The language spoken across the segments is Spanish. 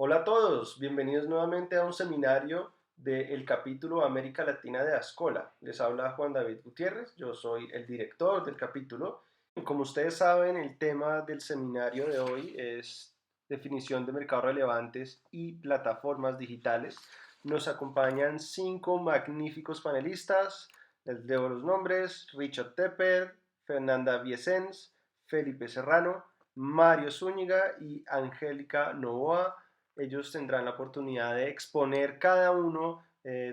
Hola a todos, bienvenidos nuevamente a un seminario del capítulo América Latina de Ascola. Les habla Juan David Gutiérrez, yo soy el director del capítulo. Y como ustedes saben, el tema del seminario de hoy es definición de mercados relevantes y plataformas digitales. Nos acompañan 5 magníficos panelistas. Les debo los nombres: Richard Tepper, Fernanda Viesens, Felipe Serrano, Mario Zúñiga y Angélica Novoa. Ellos tendrán la oportunidad de exponer cada uno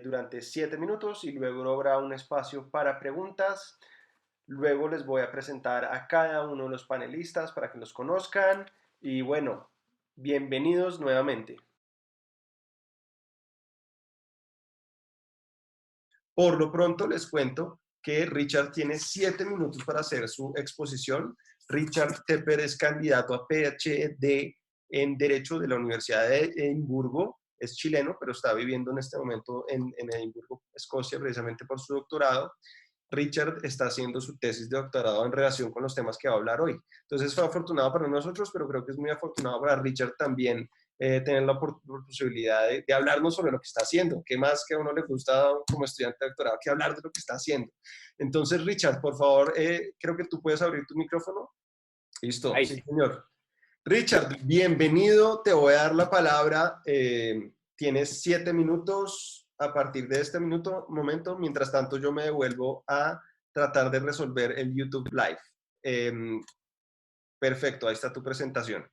durante 7 minutos y luego habrá un espacio para preguntas. Luego les voy a presentar a cada uno de los panelistas para que los conozcan y bueno, bienvenidos nuevamente. Por lo pronto les cuento que Richard tiene 7 minutos para hacer su exposición. Richard Tepper es candidato a PhD en Derecho de la Universidad de Edimburgo. Es chileno, pero está viviendo en este momento en Edimburgo, Escocia, precisamente por su doctorado. Richard está haciendo su tesis de doctorado en relación con los temas que va a hablar hoy. Entonces fue afortunado para nosotros, pero creo que es muy afortunado para Richard también tener la posibilidad de hablarnos sobre lo que está haciendo. ¿Qué más que a uno le gusta como estudiante de doctorado que hablar de lo que está haciendo? Entonces, Richard, por favor, creo que tú puedes abrir tu micrófono. Listo, Ahí sí, sí. señor. Richard, bienvenido, te voy a dar la palabra. Tienes 7 minutos a partir de este momento. Mientras tanto, yo me devuelvo a tratar de resolver el YouTube Live. Eh, Perfecto, ahí está tu presentación.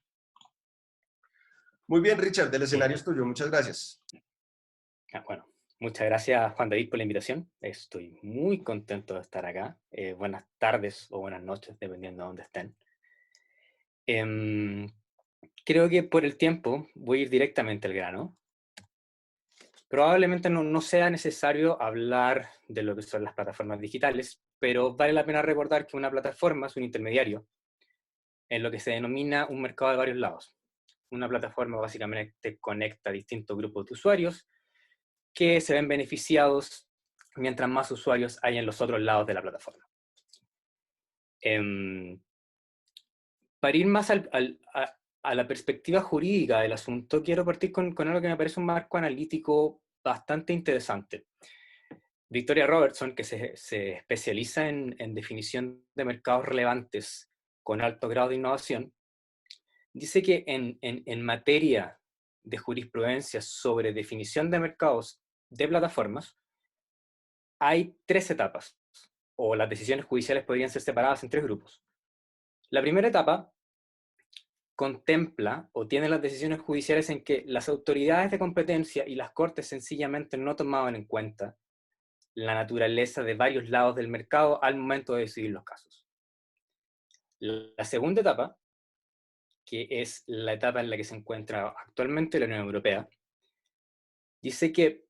Muy bien, Richard, el escenario es tuyo. Muchas gracias. Bueno, muchas gracias Juan David por la invitación. Estoy muy contento de estar acá. Buenas tardes o buenas noches, dependiendo de dónde estén. Em, Creo que por el tiempo voy a ir directamente al grano. Probablemente no sea necesario hablar de lo que son las plataformas digitales, pero vale la pena recordar que una plataforma es un intermediario en lo que se denomina un mercado de varios lados. Una plataforma básicamente conecta distintos grupos de usuarios que se ven beneficiados mientras más usuarios hay en los otros lados de la plataforma. Para ir más a la perspectiva jurídica del asunto, quiero partir con algo que me parece un marco analítico bastante interesante. Victoria Robertson, que se especializa en definición de mercados relevantes con alto grado de innovación, dice que en materia de jurisprudencia sobre definición de mercados de plataformas, hay 3 etapas, o las decisiones judiciales podrían ser separadas en 3 grupos. La primera etapa contempla o tiene las decisiones judiciales en que las autoridades de competencia y las cortes sencillamente no tomaban en cuenta la naturaleza de varios lados del mercado al momento de decidir los casos. La segunda etapa, que es la etapa en la que se encuentra actualmente la Unión Europea, dice que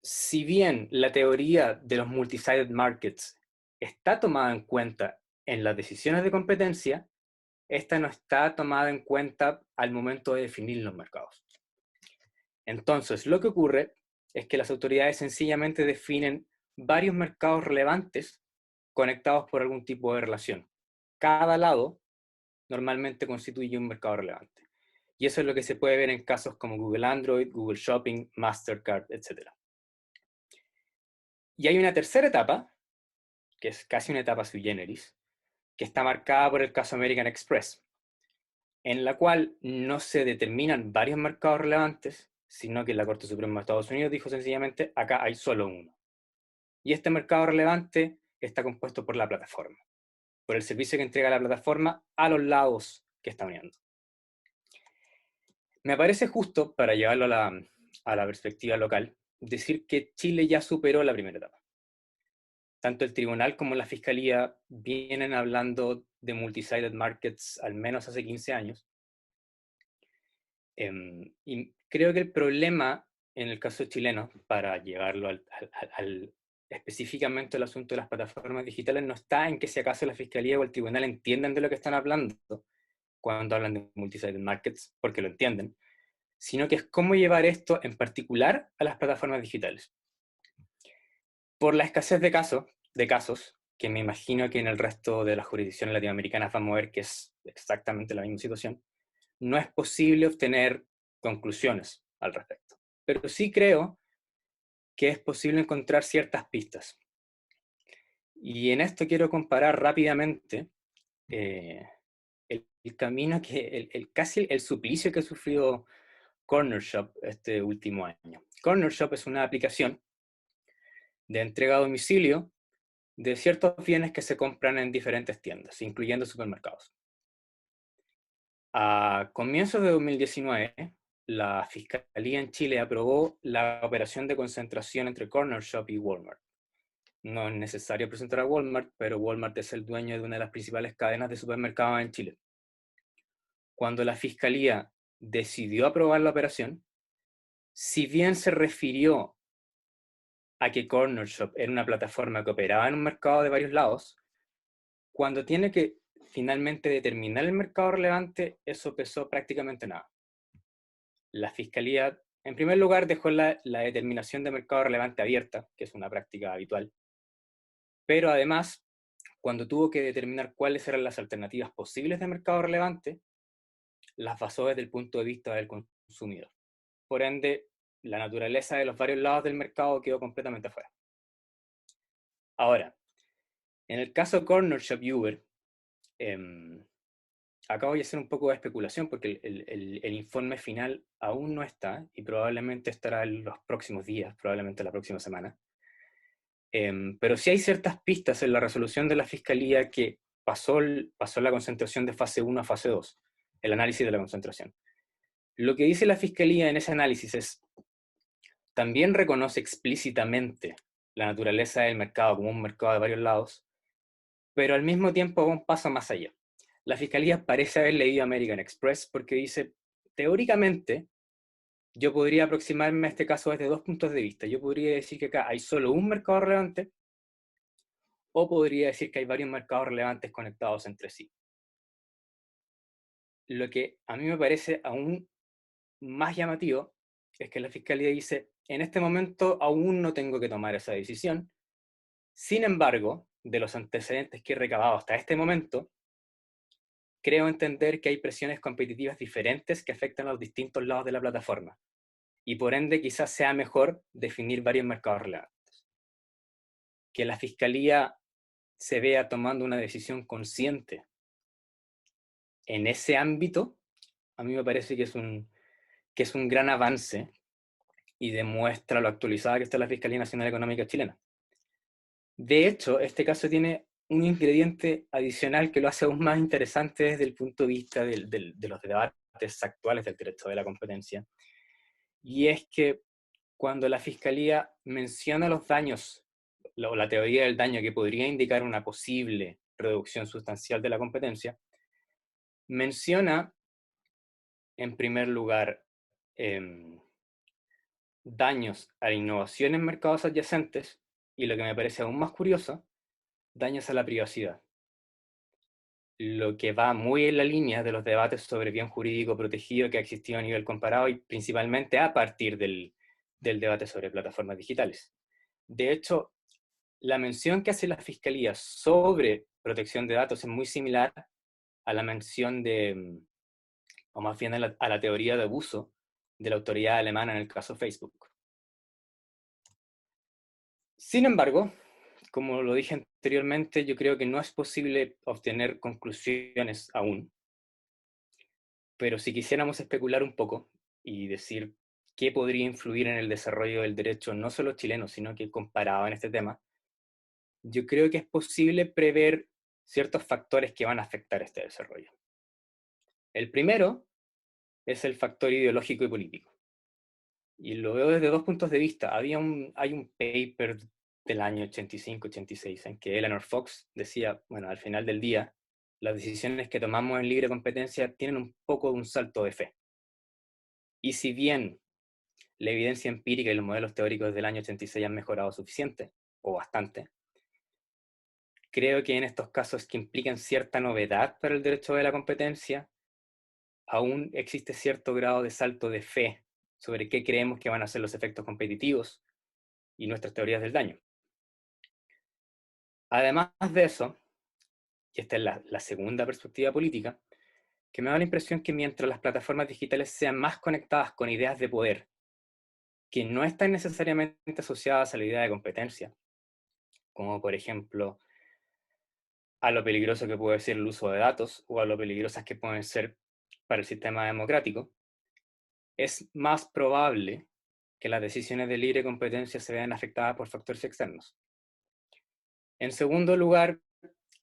si bien la teoría de los multi-sided markets está tomada en cuenta en las decisiones de competencia, esta no está tomada en cuenta al momento de definir los mercados. Entonces, lo que ocurre es que las autoridades sencillamente definen varios mercados relevantes conectados por algún tipo de relación. Cada lado normalmente constituye un mercado relevante. Y eso es lo que se puede ver en casos como Google Android, Google Shopping, Mastercard, etc. Y hay una tercera etapa, que es casi una etapa sui generis, que está marcada por el caso American Express, en la cual no se determinan varios mercados relevantes, sino que la Corte Suprema de Estados Unidos dijo sencillamente, acá hay solo uno. Y este mercado relevante está compuesto por la plataforma, por el servicio que entrega la plataforma a los lados que está uniendo. Me parece justo, para llevarlo a la perspectiva local, decir que Chile ya superó la primera etapa. Tanto el tribunal como la fiscalía vienen hablando de multi-sided markets al menos hace 15 años. Y creo que el problema en el caso chileno, para llevarlo específicamente al asunto de las plataformas digitales, no está en que si acaso la fiscalía o el tribunal entiendan de lo que están hablando cuando hablan de multi-sided markets, porque lo entienden, sino que es cómo llevar esto en particular a las plataformas digitales. Por la escasez de casos, que me imagino que en el resto de las jurisdicciones latinoamericanas vamos a ver que es exactamente la misma situación, no es posible obtener conclusiones al respecto. Pero sí creo que es posible encontrar ciertas pistas. Y en esto quiero comparar rápidamente el camino casi el suplicio que ha sufrido Corner Shop este último año. Corner Shop es una aplicación de entrega a domicilio de ciertos bienes que se compran en diferentes tiendas, incluyendo supermercados. A comienzos de 2019, la Fiscalía en Chile aprobó la operación de concentración entre Corner Shop y Walmart. No es necesario presentar a Walmart, pero Walmart es el dueño de una de las principales cadenas de supermercados en Chile. Cuando la Fiscalía decidió aprobar la operación, si bien se refirió a que Corner Shop era una plataforma que operaba en un mercado de varios lados, cuando tiene que finalmente determinar el mercado relevante, eso pesó prácticamente nada. La Fiscalía, en primer lugar, dejó la determinación de mercado relevante abierta, que es una práctica habitual, pero además, cuando tuvo que determinar cuáles eran las alternativas posibles de mercado relevante, las basó desde el punto de vista del consumidor. Por ende, la naturaleza de los varios lados del mercado quedó completamente afuera. Ahora, en el caso Corner Shop y Uber, acabo de hacer un poco de especulación porque el informe final aún no está y probablemente estará en los próximos días, probablemente la próxima semana. Pero sí hay ciertas pistas en la resolución de la Fiscalía que pasó la concentración de fase 1 a fase 2, el análisis de la concentración. Lo que dice la Fiscalía en ese análisis es, también reconoce explícitamente la naturaleza del mercado como un mercado de varios lados, pero al mismo tiempo va un paso más allá. La Fiscalía parece haber leído American Express porque dice, teóricamente, yo podría aproximarme a este caso desde dos puntos de vista. Yo podría decir que acá hay solo un mercado relevante, o podría decir que hay varios mercados relevantes conectados entre sí. Lo que a mí me parece aún más llamativo es que la Fiscalía dice, en este momento aún no tengo que tomar esa decisión. Sin embargo, de los antecedentes que he recabado hasta este momento, creo entender que hay presiones competitivas diferentes que afectan a los distintos lados de la plataforma. Y por ende quizás sea mejor definir varios mercados relevantes. Que la Fiscalía se vea tomando una decisión consciente en ese ámbito, a mí me parece que es un gran avance y demuestra lo actualizada que está la Fiscalía Nacional Económica chilena. De hecho, este caso tiene un ingrediente adicional que lo hace aún más interesante desde el punto de vista de los debates actuales del derecho de la competencia. Y es que cuando la Fiscalía menciona los daños, o la teoría del daño que podría indicar una posible reducción sustancial de la competencia, menciona, en primer lugar, daños a la innovación en mercados adyacentes, y lo que me parece aún más curioso, daños a la privacidad. Lo que va muy en la línea de los debates sobre bien jurídico protegido que ha existido a nivel comparado y principalmente a partir del debate sobre plataformas digitales. De hecho, la mención que hace la Fiscalía sobre protección de datos es muy similar a la mención o más bien a la teoría de abuso de la autoridad alemana en el caso Facebook. Sin embargo, como lo dije anteriormente, yo creo que no es posible obtener conclusiones aún, pero si quisiéramos especular un poco y decir qué podría influir en el desarrollo del derecho no solo chileno, sino que comparado en este tema, yo creo que es posible prever ciertos factores que van a afectar este desarrollo. El primero es el factor ideológico y político. Y lo veo desde dos puntos de vista. Hay un paper del año 85-86 en que Eleanor Fox decía, bueno, al final del día, las decisiones que tomamos en libre competencia tienen un poco de un salto de fe. Y si bien la evidencia empírica y los modelos teóricos del año 86 han mejorado suficiente, o bastante, creo que en estos casos que implican cierta novedad para el derecho de la competencia, aún existe cierto grado de salto de fe sobre qué creemos que van a ser los efectos competitivos y nuestras teorías del daño. Además de eso, y esta es la segunda perspectiva política, que me da la impresión que mientras las plataformas digitales sean más conectadas con ideas de poder, que no están necesariamente asociadas a la idea de competencia, como por ejemplo a lo peligroso que puede ser el uso de datos o a lo peligrosas que pueden ser para el sistema democrático, es más probable que las decisiones de libre competencia se vean afectadas por factores externos. En segundo lugar,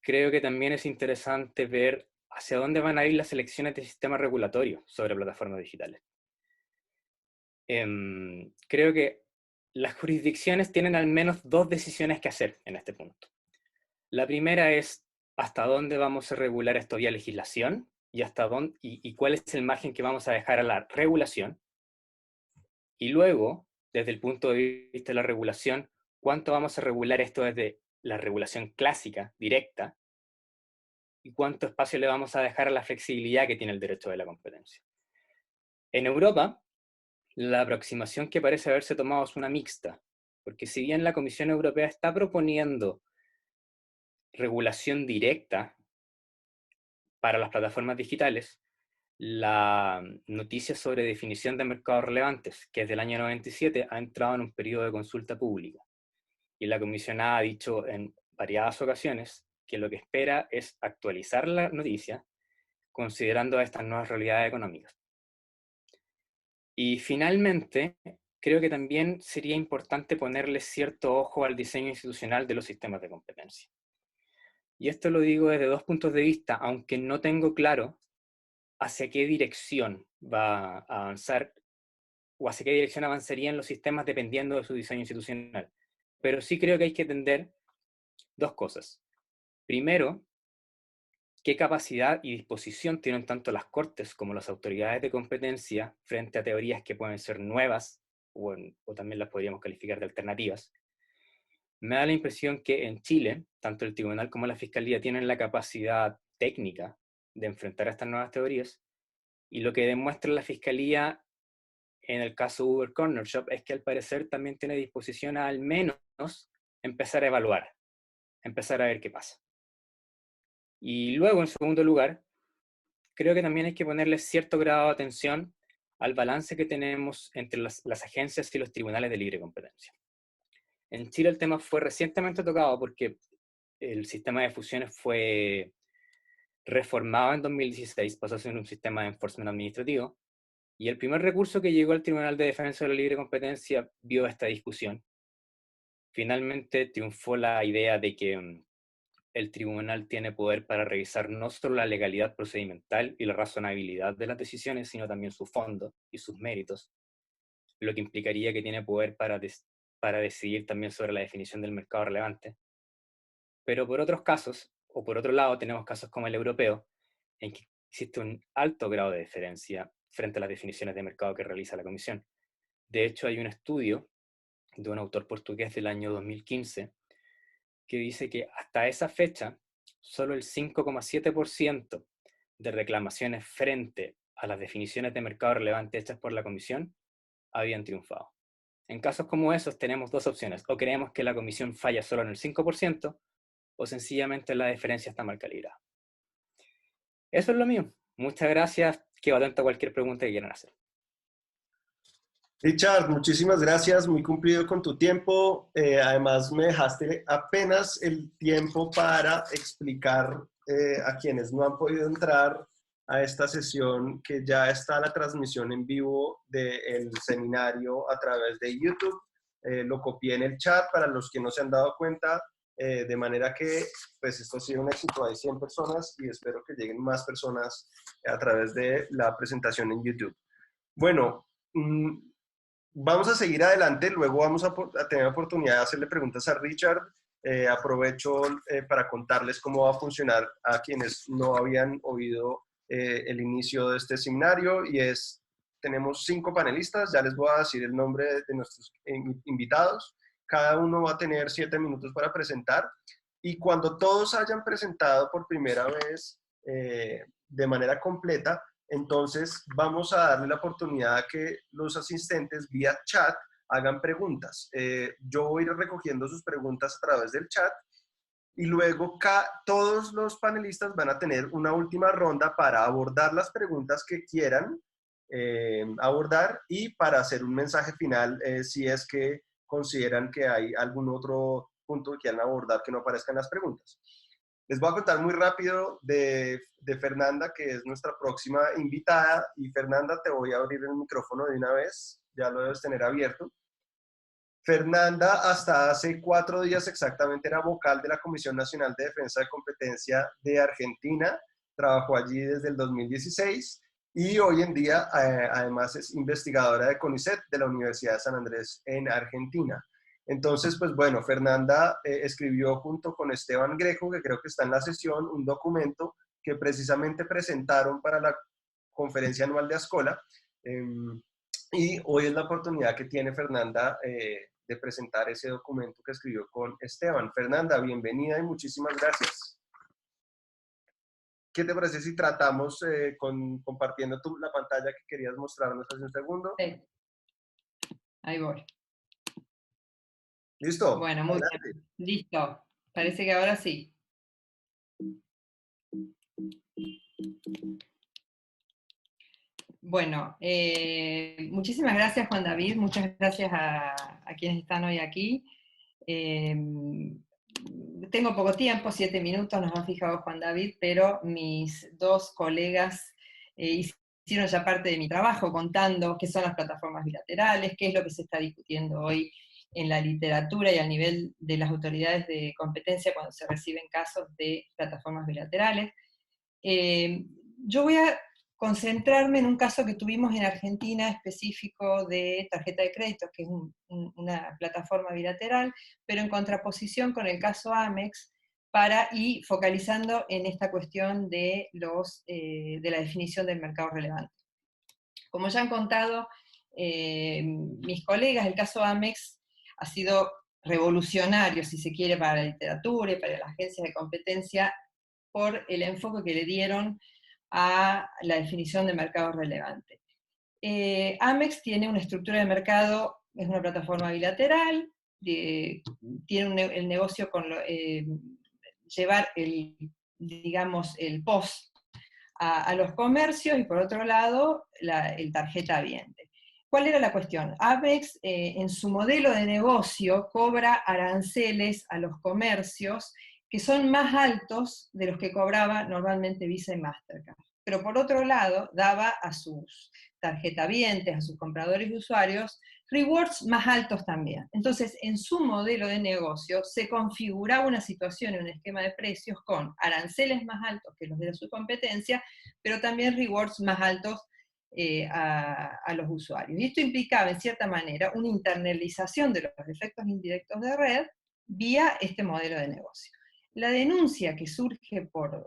creo que también es interesante ver hacia dónde van a ir las elecciones de sistemas regulatorios sobre plataformas digitales. Creo que las jurisdicciones tienen al menos dos decisiones que hacer en este punto. La primera es hasta dónde vamos a regular esto vía legislación y, hasta dónde, y cuál es el margen que vamos a dejar a la regulación. Y luego, desde el punto de vista de la regulación, cuánto vamos a regular esto desde la regulación clásica, directa, y cuánto espacio le vamos a dejar a la flexibilidad que tiene el derecho de la competencia. En Europa, la aproximación que parece haberse tomado es una mixta, porque si bien la Comisión Europea está proponiendo regulación directa para las plataformas digitales, la noticia sobre definición de mercados relevantes, que es del año 97, ha entrado en un periodo de consulta pública. Y la comisionada ha dicho en variadas ocasiones que lo que espera es actualizar la noticia considerando estas nuevas realidades económicas. Y finalmente, creo que también sería importante ponerle cierto ojo al diseño institucional de los sistemas de competencia. Y esto lo digo desde dos puntos de vista, aunque no tengo claro hacia qué dirección va a avanzar o hacia qué dirección avanzarían los sistemas dependiendo de su diseño institucional. Pero sí creo que hay que entender dos cosas. Primero, qué capacidad y disposición tienen tanto las Cortes como las autoridades de competencia frente a teorías que pueden ser nuevas o también las podríamos calificar de alternativas. Me da la impresión que en Chile, tanto el Tribunal como la Fiscalía tienen la capacidad técnica de enfrentar a estas nuevas teorías, y lo que demuestra la Fiscalía en el caso Uber Corner Shop es que al parecer también tiene disposición a al menos empezar a evaluar, empezar a ver qué pasa. Y luego, en segundo lugar, creo que también hay que ponerle cierto grado de atención al balance que tenemos entre las agencias y los tribunales de libre competencia. En Chile el tema fue recientemente tocado porque el sistema de fusiones fue reformado en 2016, pasó a ser un sistema de enforcement administrativo, y el primer recurso que llegó al Tribunal de Defensa de la Libre Competencia vio esta discusión. Finalmente triunfó la idea de que el tribunal tiene poder para revisar no solo la legalidad procedimental y la razonabilidad de las decisiones, sino también su fondo y sus méritos, lo que implicaría que tiene poder para decidir también sobre la definición del mercado relevante. Pero por otros casos, o por otro lado, tenemos casos como el europeo, en que existe un alto grado de diferencia frente a las definiciones de mercado que realiza la Comisión. De hecho, hay un estudio de un autor portugués del año 2015 que dice que hasta esa fecha, solo el 5,7% de reclamaciones frente a las definiciones de mercado relevante hechas por la Comisión habían triunfado. En casos como esos tenemos dos opciones: o creemos que la Comisión falla solo en el 5%, o sencillamente la diferencia está mal calibrada. Eso es lo mío. Muchas gracias. Quedo atento a cualquier pregunta que quieran hacer. Richard, muchísimas gracias, muy cumplido con tu tiempo. Además, me dejaste apenas el tiempo para explicar a quienes no han podido entrar a esta sesión que ya está la transmisión en vivo del seminario a través de YouTube. Lo copié en el chat para los que no se han dado cuenta, de manera que pues esto ha sido un éxito. Hay 100 personas y espero que lleguen más personas a través de la presentación en YouTube. Bueno, vamos a seguir adelante, luego vamos a tener oportunidad de hacerle preguntas a Richard. Aprovecho para contarles cómo va a funcionar a quienes no habían oído el inicio de este seminario, y tenemos 5 panelistas, ya les voy a decir el nombre de nuestros invitados. Cada uno va a tener 7 minutos para presentar, y cuando todos hayan presentado por primera vez de manera completa, entonces vamos a darle la oportunidad a que los asistentes vía chat hagan preguntas. Yo voy a ir recogiendo sus preguntas a través del chat, y luego todos los panelistas van a tener una última ronda para abordar las preguntas que quieran abordar y para hacer un mensaje final si es que consideran que hay algún otro punto que quieran abordar que no aparezca en las preguntas. Les voy a contar muy rápido de Fernanda, que es nuestra próxima invitada. Y Fernanda, te voy a abrir el micrófono de una vez, ya lo debes tener abierto. Fernanda, hasta hace 4 días exactamente, era vocal de la Comisión Nacional de Defensa de Competencia de Argentina. Trabajó allí desde el 2016 y hoy en día, además, es investigadora de CONICET de la Universidad de San Andrés en Argentina. Entonces, pues bueno, Fernanda escribió junto con Esteban Greco, que creo que está en la sesión, un documento que precisamente presentaron para la conferencia anual de Ascola. Y hoy es la oportunidad que tiene Fernanda de presentar ese documento que escribió con Esteban. Fernanda, bienvenida y muchísimas gracias. ¿Qué te parece si tratamos compartiendo la pantalla que querías mostrarnos hace un segundo? Sí. Ahí voy. ¿Listo? Bueno, muy bien. Listo. Parece que ahora sí. Bueno, muchísimas gracias, Juan David. Muchas gracias a quienes están hoy aquí. Tengo poco tiempo, 7 minutos, nos ha fijado Juan David, pero mis 2 colegas hicieron ya parte de mi trabajo contando qué son las plataformas bilaterales, qué es lo que se está discutiendo hoy en la literatura y a nivel de las autoridades de competencia cuando se reciben casos de plataformas bilaterales. Yo voy a concentrarme en un caso que tuvimos en Argentina específico de tarjeta de crédito, que es una plataforma bilateral, pero en contraposición con el caso Amex, y focalizando en esta cuestión de la definición del mercado relevante. Como ya han contado mis colegas, el caso Amex ha sido revolucionario, si se quiere, para la literatura y para las agencias de competencia, por el enfoque que le dieron a la definición de mercado relevante. Amex tiene una estructura de mercado, es una plataforma bilateral, tiene el negocio con llevar el POS a los comercios y por otro lado el tarjeta habiente. ¿Cuál era la cuestión? Amex en su modelo de negocio cobra aranceles a los comercios que son más altos de los que cobraba normalmente Visa y Mastercard. Pero por otro lado, daba a sus tarjetavientes, a sus compradores y usuarios, rewards más altos también. Entonces, en su modelo de negocio se configuraba una situación en un esquema de precios con aranceles más altos que los de su competencia, pero también rewards más altos a los usuarios. Y esto implicaba, en cierta manera, una internalización de los efectos indirectos de red vía este modelo de negocio. La denuncia que surge por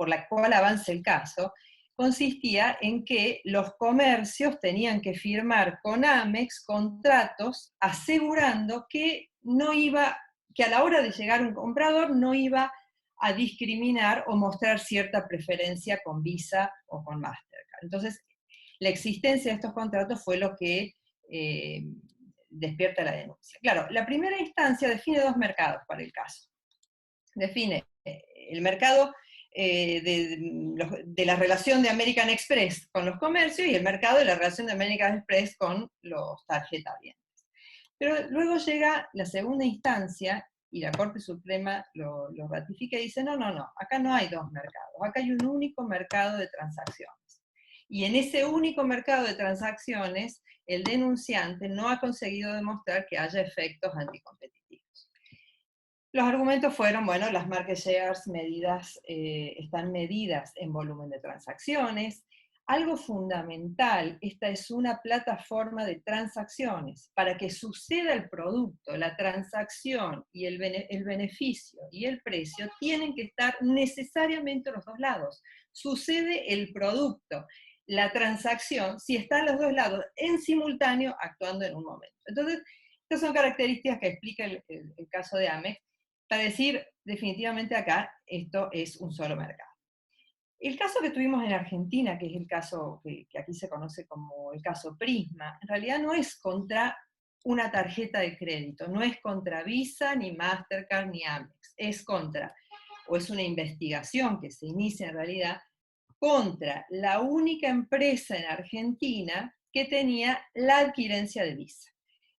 la cual avanza el caso consistía en que los comercios tenían que firmar con Amex contratos asegurando que a la hora de llegar un comprador no iba a discriminar o mostrar cierta preferencia con Visa o con Mastercard. Entonces, la existencia de estos contratos fue lo que despierta la denuncia. Claro, la primera instancia define 2 mercados para el caso. Define el mercado de la relación de American Express con los comercios y el mercado de la relación de American Express con los tarjetavientes. Pero luego llega la segunda instancia y la Corte Suprema lo ratifica y dice, no, acá no hay 2 mercados, acá hay un único mercado de transacciones. Y en ese único mercado de transacciones, el denunciante no ha conseguido demostrar que haya efectos anticompetitivos. Los argumentos fueron, bueno, las market shares están medidas en volumen de transacciones. Algo fundamental, esta es una plataforma de transacciones. Para que suceda el producto, la transacción y el beneficio y el precio tienen que estar necesariamente los 2 lados. Sucede el producto, la transacción, si están los 2 lados en simultáneo actuando en un momento. Entonces, estas son características que explica el caso de Amex, para decir definitivamente acá, esto es un solo mercado. El caso que tuvimos en Argentina, que es el caso que aquí se conoce como el caso Prisma, en realidad no es contra una tarjeta de crédito, no es contra Visa, ni Mastercard, ni Amex. es contra, o es una investigación que se inicia en realidad, contra la única empresa en Argentina que tenía la adquirencia de Visa.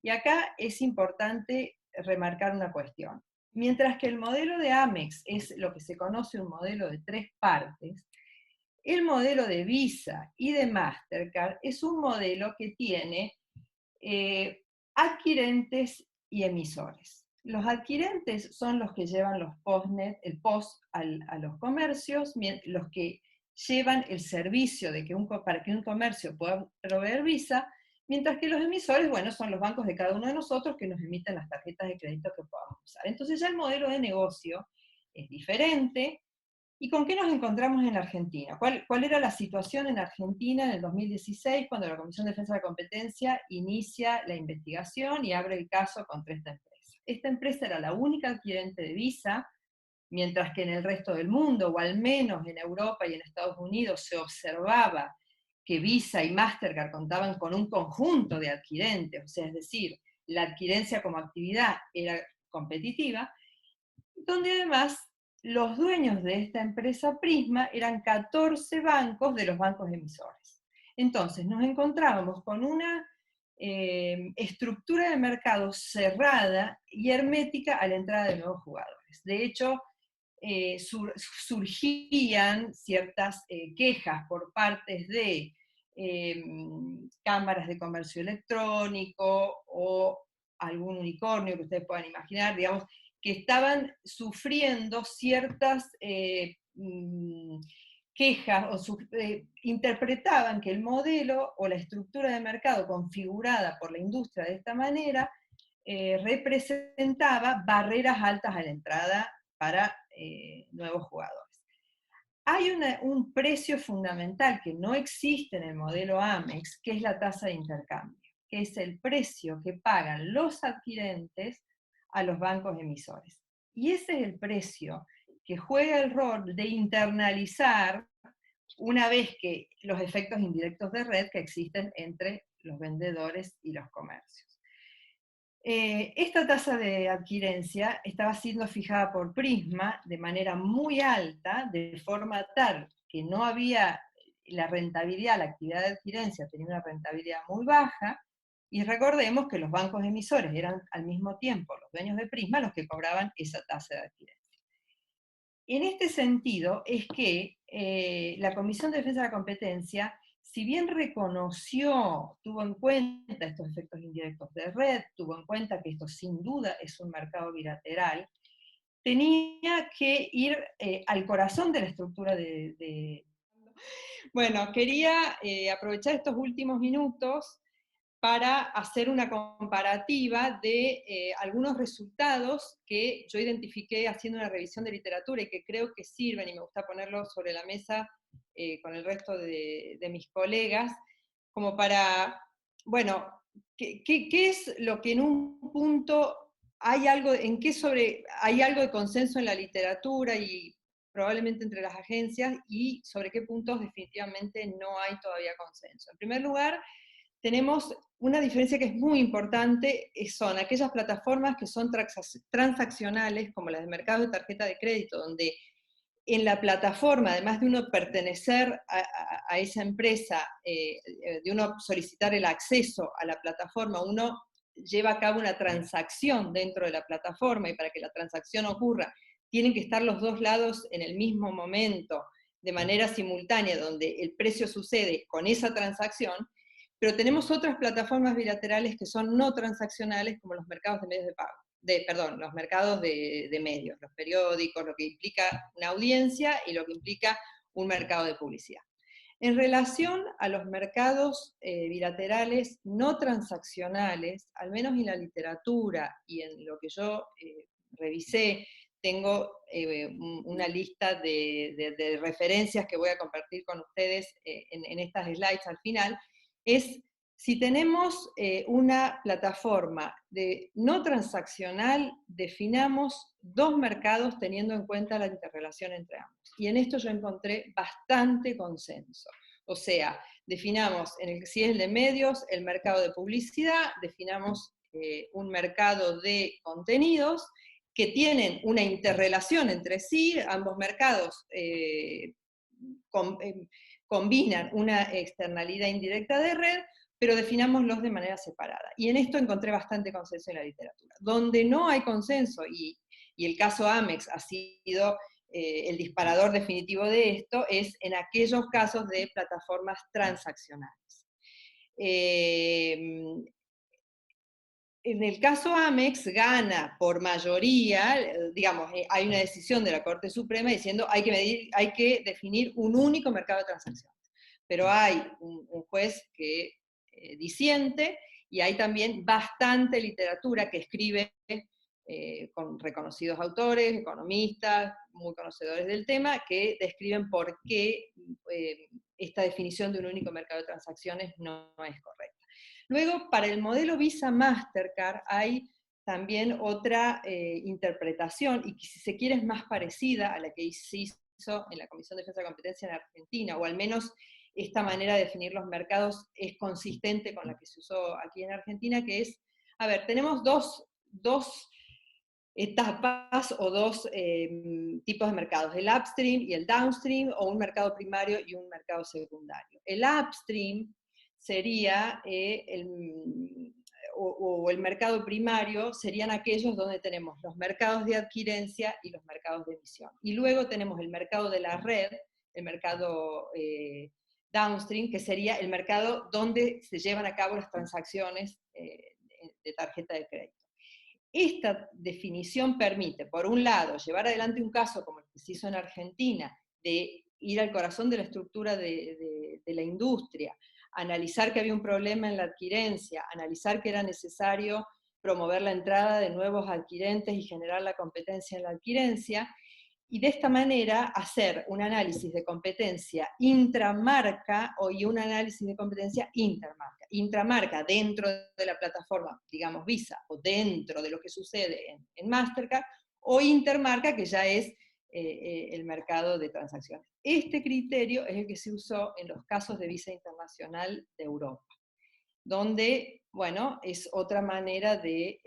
Y acá es importante remarcar una cuestión. Mientras que el modelo de Amex es lo que se conoce un modelo de 3 partes, el modelo de Visa y de Mastercard es un modelo que tiene adquirentes y emisores. Los adquirentes son los que llevan el POS a los comercios, los que llevan el servicio para que un comercio pueda proveer Visa, mientras que los emisores, bueno, son los bancos de cada uno de nosotros que nos emiten las tarjetas de crédito que podamos usar. Entonces ya el modelo de negocio es diferente. ¿Y con qué nos encontramos en Argentina? ¿Cuál era la situación en Argentina en el 2016 cuando la Comisión de Defensa de la Competencia inicia la investigación y abre el caso contra esta empresa? Esta empresa era la única adquirente de Visa, mientras que en el resto del mundo, o al menos en Europa y en Estados Unidos, se observaba que Visa y Mastercard contaban con un conjunto de adquirentes, o sea, es decir, la adquirencia como actividad era competitiva, donde además los dueños de esta empresa Prisma eran 14 bancos de los bancos emisores. Entonces nos encontrábamos con una estructura de mercado cerrada y hermética a la entrada de nuevos jugadores. De hecho, surgían ciertas quejas por partes de cámaras de comercio electrónico o algún unicornio que ustedes puedan imaginar, digamos, que estaban sufriendo ciertas quejas, o interpretaban que el modelo o la estructura de mercado configurada por la industria de esta manera representaba barreras altas a la entrada para nuevos jugadores. Hay un precio fundamental que no existe en el modelo Amex, que es la tasa de intercambio, que es el precio que pagan los adquirentes a los bancos emisores. Y ese es el precio que juega el rol de internalizar una vez que los efectos indirectos de red que existen entre los vendedores y los comercios. Esta tasa de adquirencia estaba siendo fijada por Prisma de manera muy alta, de forma tal que no había la rentabilidad, la actividad de adquirencia tenía una rentabilidad muy baja, y recordemos que los bancos emisores eran al mismo tiempo los dueños de Prisma los que cobraban esa tasa de adquirencia. En este sentido es que la Comisión de Defensa de la Competencia, si bien reconoció, tuvo en cuenta estos efectos indirectos de red, tuvo en cuenta que esto sin duda es un mercado bilateral, tenía que ir al corazón de la estructura Bueno, quería aprovechar estos últimos minutos para hacer una comparativa de algunos resultados que yo identifiqué haciendo una revisión de literatura y que creo que sirven, y me gusta ponerlos sobre la mesa con el resto de mis colegas, como para, bueno, ¿qué es lo que en un punto hay algo de consenso en la literatura y probablemente entre las agencias, y sobre qué puntos definitivamente no hay todavía consenso? En primer lugar, tenemos una diferencia que es muy importante, son aquellas plataformas que son transaccionales, como las de mercado de tarjeta de crédito, donde en la plataforma, además de uno pertenecer a esa empresa, de uno solicitar el acceso a la plataforma, uno lleva a cabo una transacción dentro de la plataforma, y para que la transacción ocurra, tienen que estar los dos lados en el mismo momento, de manera simultánea, donde el precio sucede con esa transacción. Pero tenemos otras plataformas bilaterales que son no transaccionales, como los mercados de medios de pago, los mercados de medios, los periódicos, lo que implica una audiencia y lo que implica un mercado de publicidad. En relación a los mercados bilaterales no transaccionales, al menos en la literatura y en lo que yo revisé, tengo una lista de referencias que voy a compartir con ustedes en estas slides al final. Es, si tenemos una plataforma de no transaccional, definamos dos mercados teniendo en cuenta la interrelación entre ambos. Y en esto yo encontré bastante consenso. O sea, definamos, si es el de medios, el mercado de publicidad, definamos un mercado de contenidos, que tienen una interrelación entre sí, ambos mercados combinan una externalidad indirecta de red, pero definámoslos de manera separada. Y en esto encontré bastante consenso en la literatura. Donde no hay consenso, y el caso Amex ha sido el disparador definitivo de esto, es en aquellos casos de plataformas transaccionales. En el caso Amex gana por mayoría, digamos, hay una decisión de la Corte Suprema diciendo hay que definir un único mercado de transacciones. Pero hay un juez que disiente, y hay también bastante literatura que escribe con reconocidos autores, economistas, muy conocedores del tema, que describen por qué esta definición de un único mercado de transacciones no es correcta. Luego, para el modelo Visa Mastercard hay también otra interpretación, y que si se quiere es más parecida a la que se hizo en la Comisión de Defensa de la Competencia en Argentina, o al menos esta manera de definir los mercados es consistente con la que se usó aquí en Argentina, que es, a ver, tenemos dos etapas o dos tipos de mercados, el upstream y el downstream, o un mercado primario y un mercado secundario. El upstream sería, el mercado primario serían aquellos donde tenemos los mercados de adquirencia y los mercados de emisión. Y luego tenemos el mercado de la red, el mercado downstream, que sería el mercado donde se llevan a cabo las transacciones de tarjeta de crédito. Esta definición permite, por un lado, llevar adelante un caso como el que se hizo en Argentina, de ir al corazón de la estructura de la industria, analizar que había un problema en la adquirencia, analizar que era necesario promover la entrada de nuevos adquirentes y generar la competencia en la adquirencia, y de esta manera hacer un análisis de competencia intramarca y un análisis de competencia intermarca. Intramarca dentro de la plataforma, digamos Visa, o dentro de lo que sucede en Mastercard, o intermarca, que ya es el mercado de transacciones. Este criterio es el que se usó en los casos de Visa Internacional de Europa, donde, bueno, es otra manera de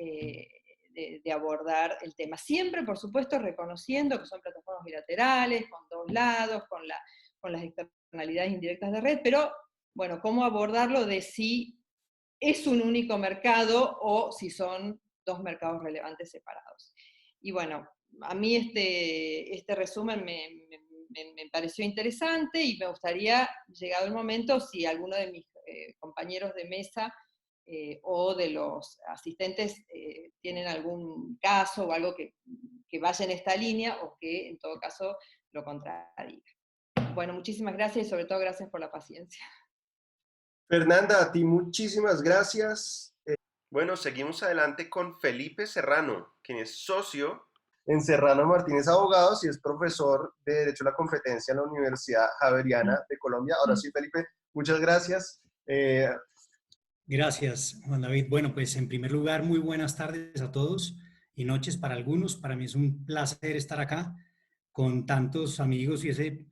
abordar el tema. Siempre, por supuesto, reconociendo que son plataformas bilaterales, con dos lados, con las externalidades indirectas de red, pero, bueno, cómo abordarlo de si es un único mercado o si son dos mercados relevantes separados. Y bueno, a mí este resumen me pareció interesante, y me gustaría, llegado el momento, si alguno de mis compañeros de mesa o de los asistentes tienen algún caso o algo que vaya en esta línea, o que en todo caso lo contradiga. Bueno, muchísimas gracias, y sobre todo gracias por la paciencia. Fernanda, a ti muchísimas gracias. Bueno, seguimos adelante con Felipe Serrano, quien es socio en Serrano Martínez Abogados y es profesor de Derecho a la Competencia en la Universidad Javeriana de Colombia. Ahora sí, Felipe, muchas gracias. Gracias, Juan David. Bueno, pues en primer lugar, muy buenas tardes a todos y noches para algunos. Para mí es un placer estar acá con tantos amigos y ese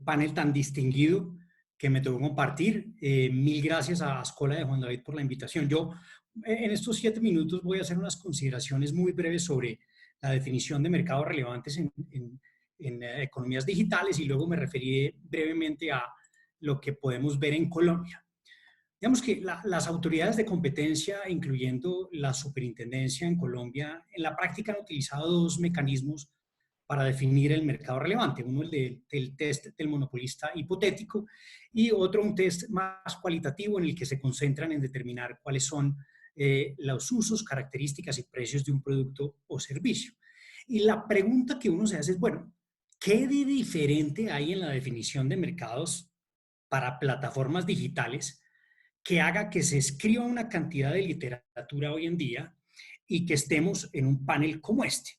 panel tan distinguido que me tocó compartir. Mil gracias a Ascola de Juan David por la invitación. Yo en estos 7 minutos voy a hacer unas consideraciones muy breves sobre la definición de mercados relevantes en economías digitales, y luego me referiré brevemente a lo que podemos ver en Colombia. Digamos que las autoridades de competencia, incluyendo la superintendencia en Colombia, en la práctica han utilizado dos mecanismos para definir el mercado relevante. Uno, el test del monopolista hipotético, y otro, un test más cualitativo en el que se concentran en determinar cuáles son los usos, características y precios de un producto o servicio. Y la pregunta que uno se hace es, bueno, ¿qué de diferente hay en la definición de mercados para plataformas digitales que haga que se escriba una cantidad de literatura hoy en día y que estemos en un panel como este?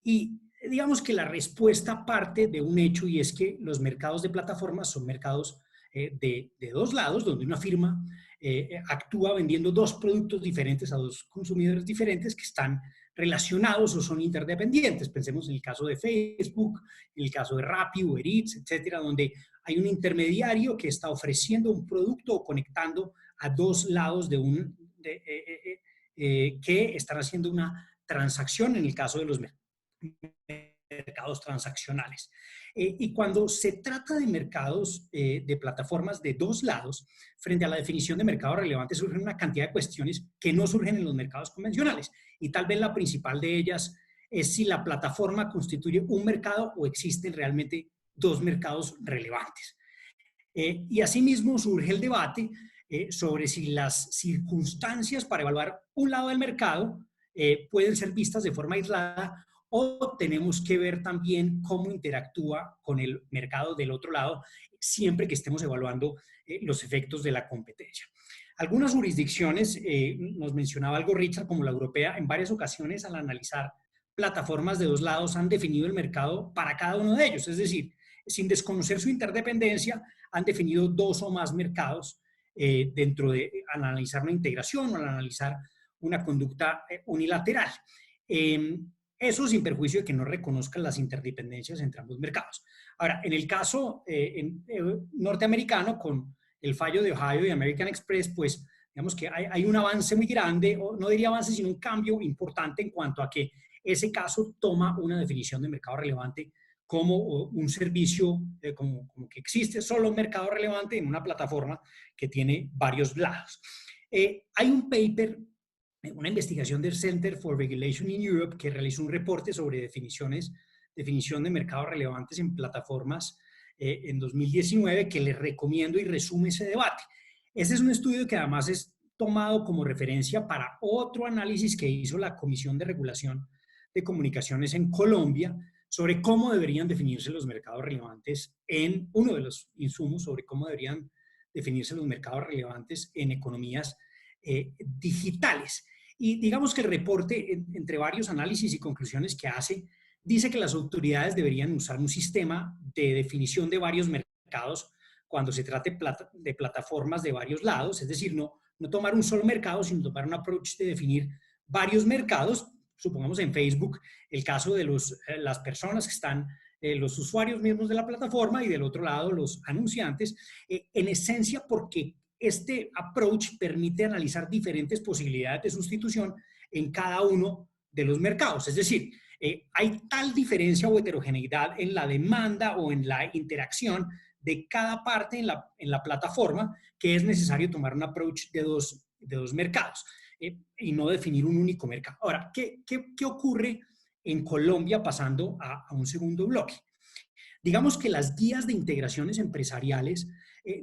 Y digamos que la respuesta parte de un hecho, y es que los mercados de plataformas son mercados de dos lados, donde una firma actúa vendiendo dos productos diferentes a dos consumidores diferentes que están relacionados o son interdependientes. Pensemos en el caso de Facebook, en el caso de Rappi, Uber Eats, etcétera, donde hay un intermediario que está ofreciendo un producto o conectando a dos lados que están haciendo una transacción en el caso de los mercados transaccionales. Y cuando se trata de mercados, de plataformas de dos lados, frente a la definición de mercado relevante surgen una cantidad de cuestiones que no surgen en los mercados convencionales. Y tal vez la principal de ellas es si la plataforma constituye un mercado o existen realmente dos mercados relevantes. Y asimismo surge el debate sobre si las circunstancias para evaluar un lado del mercado pueden ser vistas de forma aislada o tenemos que ver también cómo interactúa con el mercado del otro lado siempre que estemos evaluando los efectos de la competencia. Algunas jurisdicciones, nos mencionaba algo Richard, como la europea, en varias ocasiones al analizar plataformas de dos lados han definido el mercado para cada uno de ellos, es decir, sin desconocer su interdependencia, han definido dos o más mercados dentro de al analizar una integración o al analizar una conducta unilateral. Eso sin perjuicio de que no reconozcan las interdependencias entre ambos mercados. Ahora, en el caso norteamericano, con el fallo de Ohio y American Express, pues digamos que hay un avance muy grande, o no diría avance, sino un cambio importante en cuanto a que ese caso toma una definición de mercado relevante como un servicio, como que existe solo un mercado relevante en una plataforma que tiene varios lados. Hay un paper, una investigación del Center for Regulation in Europe que realizó un reporte sobre definición de mercados relevantes en plataformas en 2019 que les recomiendo y resume ese debate. Este es un estudio que además es tomado como referencia para otro análisis que hizo la Comisión de Regulación de Comunicaciones en Colombia sobre cómo deberían definirse los mercados relevantes en uno de los insumos, sobre cómo deberían definirse los mercados relevantes en economías digitales. Y digamos que el reporte, entre varios análisis y conclusiones que hace, dice que las autoridades deberían usar un sistema de definición de varios mercados cuando se trate de plataformas de varios lados, es decir, no tomar un solo mercado, sino tomar un approach de definir varios mercados. Supongamos en Facebook el caso de las personas que están, los usuarios mismos de la plataforma y del otro lado los anunciantes, en esencia porque este approach permite analizar diferentes posibilidades de sustitución en cada uno de los mercados. Es decir, hay tal diferencia o heterogeneidad en la demanda o en la interacción de cada parte en la plataforma que es necesario tomar un approach de dos mercados. Y no definir un único mercado. Ahora, ¿qué ocurre en Colombia pasando a un segundo bloque? Digamos que las guías de integraciones empresariales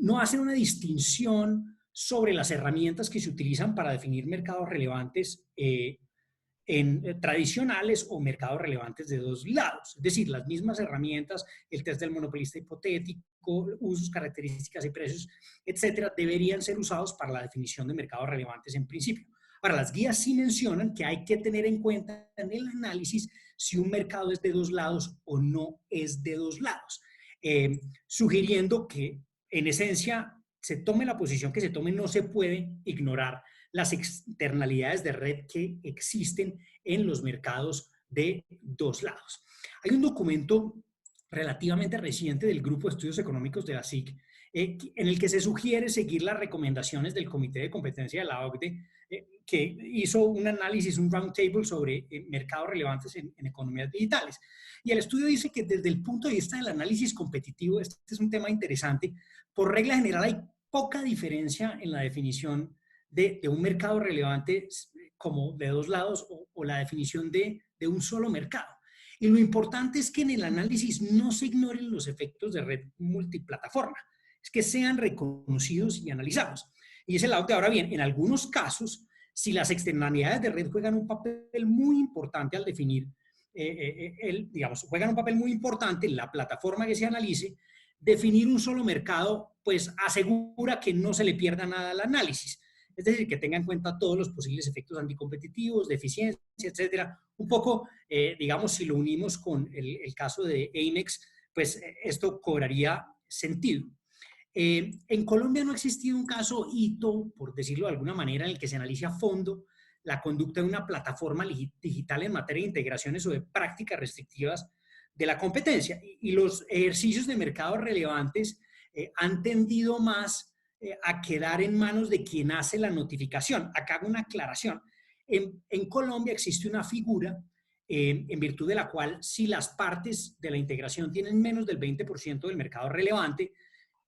no hacen una distinción sobre las herramientas que se utilizan para definir mercados relevantes tradicionales o mercados relevantes de dos lados. Es decir, las mismas herramientas, el test del monopolista hipotético, usos, características y precios, etcétera, deberían ser usados para la definición de mercados relevantes en principio. Ahora, las guías sí mencionan que hay que tener en cuenta en el análisis si un mercado es de dos lados o no es de dos lados, sugiriendo que en esencia se tome la posición que se tome, no se puede ignorar las externalidades de red que existen en los mercados de dos lados. Hay un documento relativamente reciente del Grupo de Estudios Económicos de la SIC en el que se sugiere seguir las recomendaciones del Comité de Competencia de la OCDE, que hizo un análisis, un roundtable sobre mercados relevantes en economías digitales. Y el estudio dice que desde el punto de vista del análisis competitivo, este es un tema interesante, por regla general hay poca diferencia en la definición de un mercado relevante como de dos lados o la definición de un solo mercado. Y lo importante es que en el análisis no se ignoren los efectos de red multiplataforma, es que sean reconocidos y analizados. Y es el lado que, ahora bien, en algunos casos, si las externalidades de red juegan un papel muy importante al definir, juegan un papel muy importante en la plataforma que se analice, definir un solo mercado, pues asegura que no se le pierda nada al análisis. Es decir, que tenga en cuenta todos los posibles efectos anticompetitivos, de eficiencia, etcétera. Un poco, digamos, si lo unimos con el caso de Amex, pues esto cobraría sentido. En Colombia no ha existido un caso hito, por decirlo de alguna manera, en el que se analice a fondo la conducta de una plataforma digital en materia de integraciones o de prácticas restrictivas de la competencia. Y los ejercicios de mercados relevantes han tendido más a quedar en manos de quien hace la notificación. Acá hago una aclaración. En Colombia existe una figura en virtud de la cual si las partes de la integración tienen menos del 20% del mercado relevante,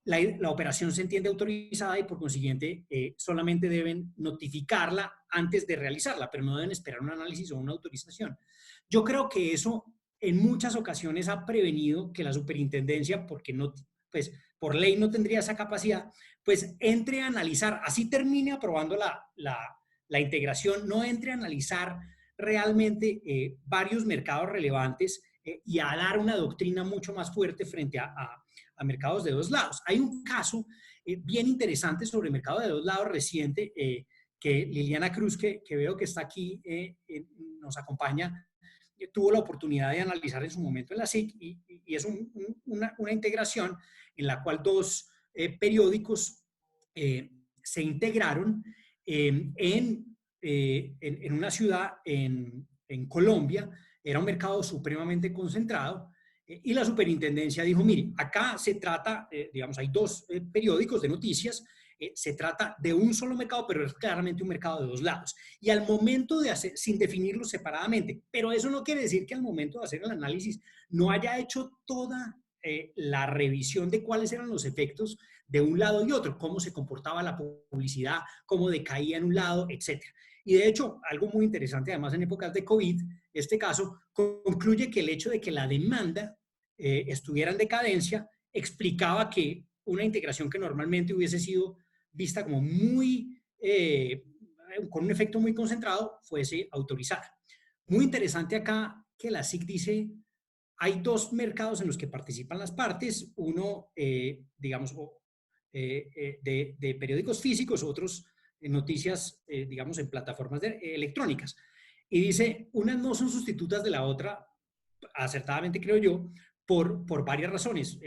la operación se entiende autorizada y por consiguiente solamente deben notificarla antes de realizarla, pero no deben esperar un análisis o una autorización. Yo creo que eso en muchas ocasiones ha prevenido que la superintendencia, porque no, pues, por ley no tendría esa capacidad, pues entre a analizar, así termine aprobando la integración, no entre a analizar realmente varios mercados relevantes y a dar una doctrina mucho más fuerte frente a mercados de dos lados. Hay un caso bien interesante sobre el mercado de dos lados reciente que Liliana Cruz, que veo que está aquí, nos acompaña, tuvo la oportunidad de analizar en su momento en la SIC y es una integración en la cual dos periódicos se integraron en una ciudad en Colombia. Era un mercado supremamente concentrado y la superintendencia dijo, mire, acá se trata, digamos, hay dos periódicos de noticias, se trata de un solo mercado, pero es claramente un mercado de dos lados. Y al momento de hacer, sin definirlos separadamente, pero eso no quiere decir que al momento de hacer el análisis no haya hecho toda la revisión de cuáles eran los efectos de un lado y otro, cómo se comportaba la publicidad, cómo decaía en un lado, etc. Y de hecho, algo muy interesante, además en épocas de COVID, este caso concluye que el hecho de que la demanda estuviera en decadencia explicaba que una integración que normalmente hubiese sido vista como muy, con un efecto muy concentrado, fuese autorizada. Muy interesante acá que la SIC dice, hay dos mercados en los que participan las partes, uno, digamos, de periódicos físicos, otros noticias, digamos, en plataformas electrónicas. Y dice, unas no son sustitutas de la otra, acertadamente creo yo, por varias razones.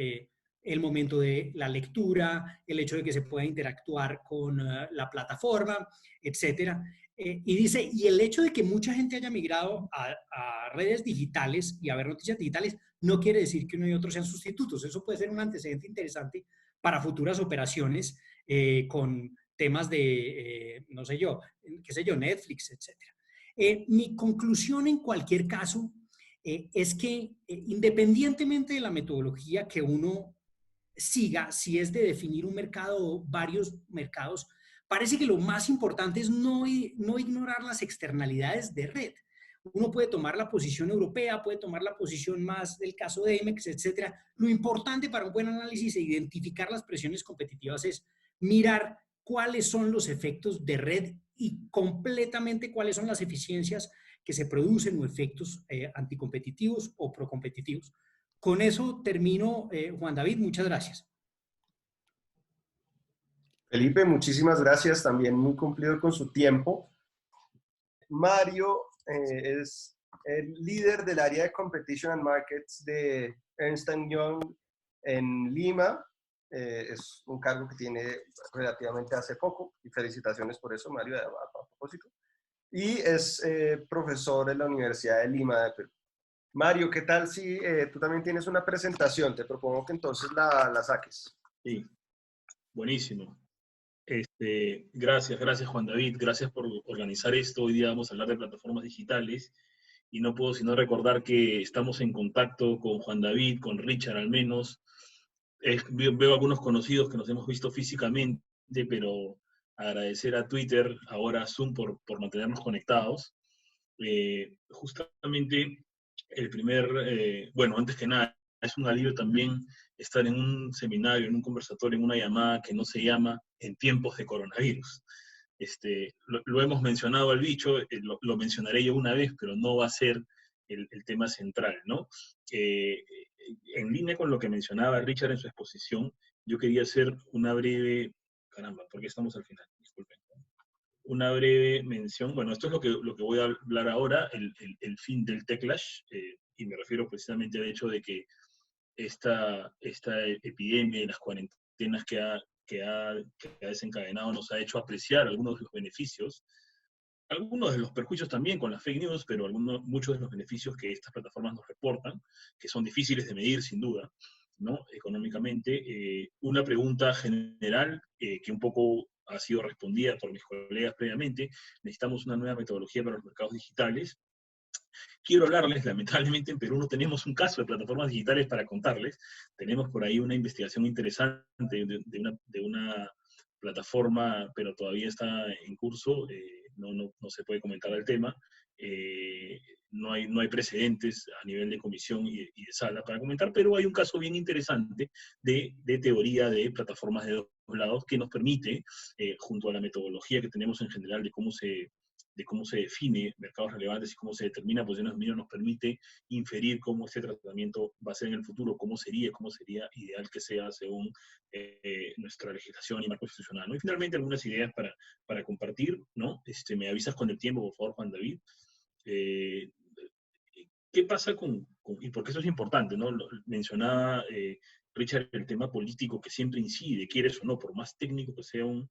El momento de la lectura, el hecho de que se pueda interactuar con la plataforma, etcétera. Y dice, y el hecho de que mucha gente haya migrado a redes digitales y a ver noticias digitales no quiere decir que uno y otro sean sustitutos. Eso puede ser un antecedente interesante para futuras operaciones con temas de, no sé yo, qué sé yo, Netflix, etcétera. Mi conclusión en cualquier caso es que independientemente de la metodología que uno siga, si es de definir un mercado o varios mercados, parece que lo más importante es no ignorar las externalidades de red. Uno puede tomar la posición europea, puede tomar la posición más del caso de Emex, etcétera. Lo importante para un buen análisis e identificar las presiones competitivas es mirar cuáles son los efectos de red y completamente cuáles son las eficiencias que se producen o efectos anticompetitivos o procompetitivos. Con eso termino, Juan David, muchas gracias. Felipe, muchísimas gracias, también muy cumplido con su tiempo. Mario es el líder del área de Competition and Markets de Ernst & Young en Lima. Es un cargo que tiene relativamente hace poco, y felicitaciones por eso, Mario, a propósito. Y es profesor en la Universidad de Lima de Perú. Mario, ¿qué tal si tú también tienes una presentación? Te propongo que entonces la saques. Sí, buenísimo. Gracias Juan David, gracias por organizar esto. Hoy día vamos a hablar de plataformas digitales y no puedo sino recordar que estamos en contacto con Juan David, con Richard al menos. Veo algunos conocidos que nos hemos visto físicamente, pero agradecer a Twitter, ahora a Zoom, por mantenernos conectados. Justamente bueno, antes que nada, es un alivio también estar en un seminario, en un conversatorio, en una llamada que no se llama En tiempos de coronavirus. Lo hemos mencionado al bicho, lo mencionaré yo una vez, pero no va a ser el tema central, ¿no? En línea con lo que mencionaba Richard en su exposición, yo quería hacer una breve, caramba, ¿por qué estamos al final? Disculpen. Una breve mención, bueno, esto es lo que voy a hablar ahora, el fin del Techlash, y me refiero precisamente al hecho de que esta epidemia y las cuarentenas que ha desencadenado nos ha hecho apreciar algunos de los beneficios, algunos de los perjuicios también con las fake news, pero muchos de los beneficios que estas plataformas nos reportan, que son difíciles de medir sin duda, ¿no? Económicamente. Una pregunta general que un poco ha sido respondida por mis colegas previamente. Necesitamos una nueva metodología para los mercados digitales. Quiero hablarles, lamentablemente en Perú no tenemos un caso de plataformas digitales para contarles. Tenemos por ahí una investigación interesante de una plataforma, pero todavía está en curso, no se puede comentar el tema. No hay precedentes a nivel de comisión y de sala para comentar, pero hay un caso bien interesante de teoría de plataformas de dos lados que nos permite, junto a la metodología que tenemos en general de cómo se define mercados relevantes y cómo se determina posiciones de dominio, nos permite inferir cómo este tratamiento va a ser en el futuro, cómo sería ideal que sea según nuestra legislación y marco institucional, ¿no? Y finalmente algunas ideas para compartir, ¿no? Me avisas con el tiempo, por favor, Juan David. ¿Qué pasa y por qué eso es importante, ¿no? Mencionaba Richard el tema político que siempre incide, quieres o no, por más técnico que sea un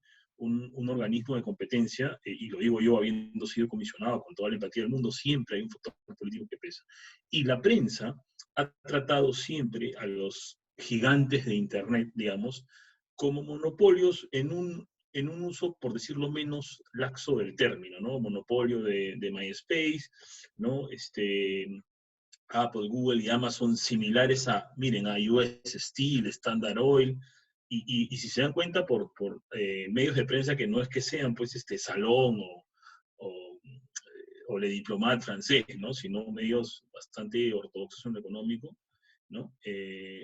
organismo de competencia, y lo digo yo habiendo sido comisionado con toda la empatía del mundo, siempre hay un factor político que pesa. Y la prensa ha tratado siempre a los gigantes de Internet, digamos, como monopolios en un uso, por decirlo menos, laxo del término, ¿no? Monopolio de MySpace, ¿no? Apple, Google y Amazon similares miren, a US Steel, Standard Oil, y si se dan cuenta por medios de prensa que no es que sean, pues, Salón o Le Diplomat francés, ¿no? Sino medios bastante ortodoxos en lo económico, ¿no?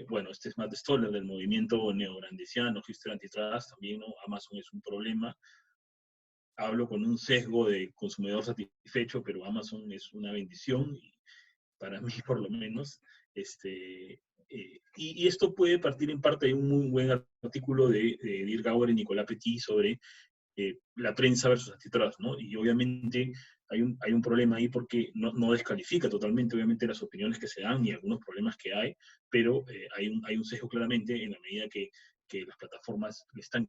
Bueno, es Matt Stoller del movimiento neograndiciano, Houston Antitrust, también, ¿no? Amazon es un problema. Hablo con un sesgo de consumidor satisfecho, pero Amazon es una bendición, para mí por lo menos. Y esto puede partir en parte de un muy buen artículo de Dirk Gauer y Nicolas Petit sobre la prensa versus antitrust, ¿no? Y obviamente hay un problema ahí porque no descalifica totalmente, obviamente, las opiniones que se dan y algunos problemas que hay, pero hay un sesgo claramente en la medida que las plataformas le están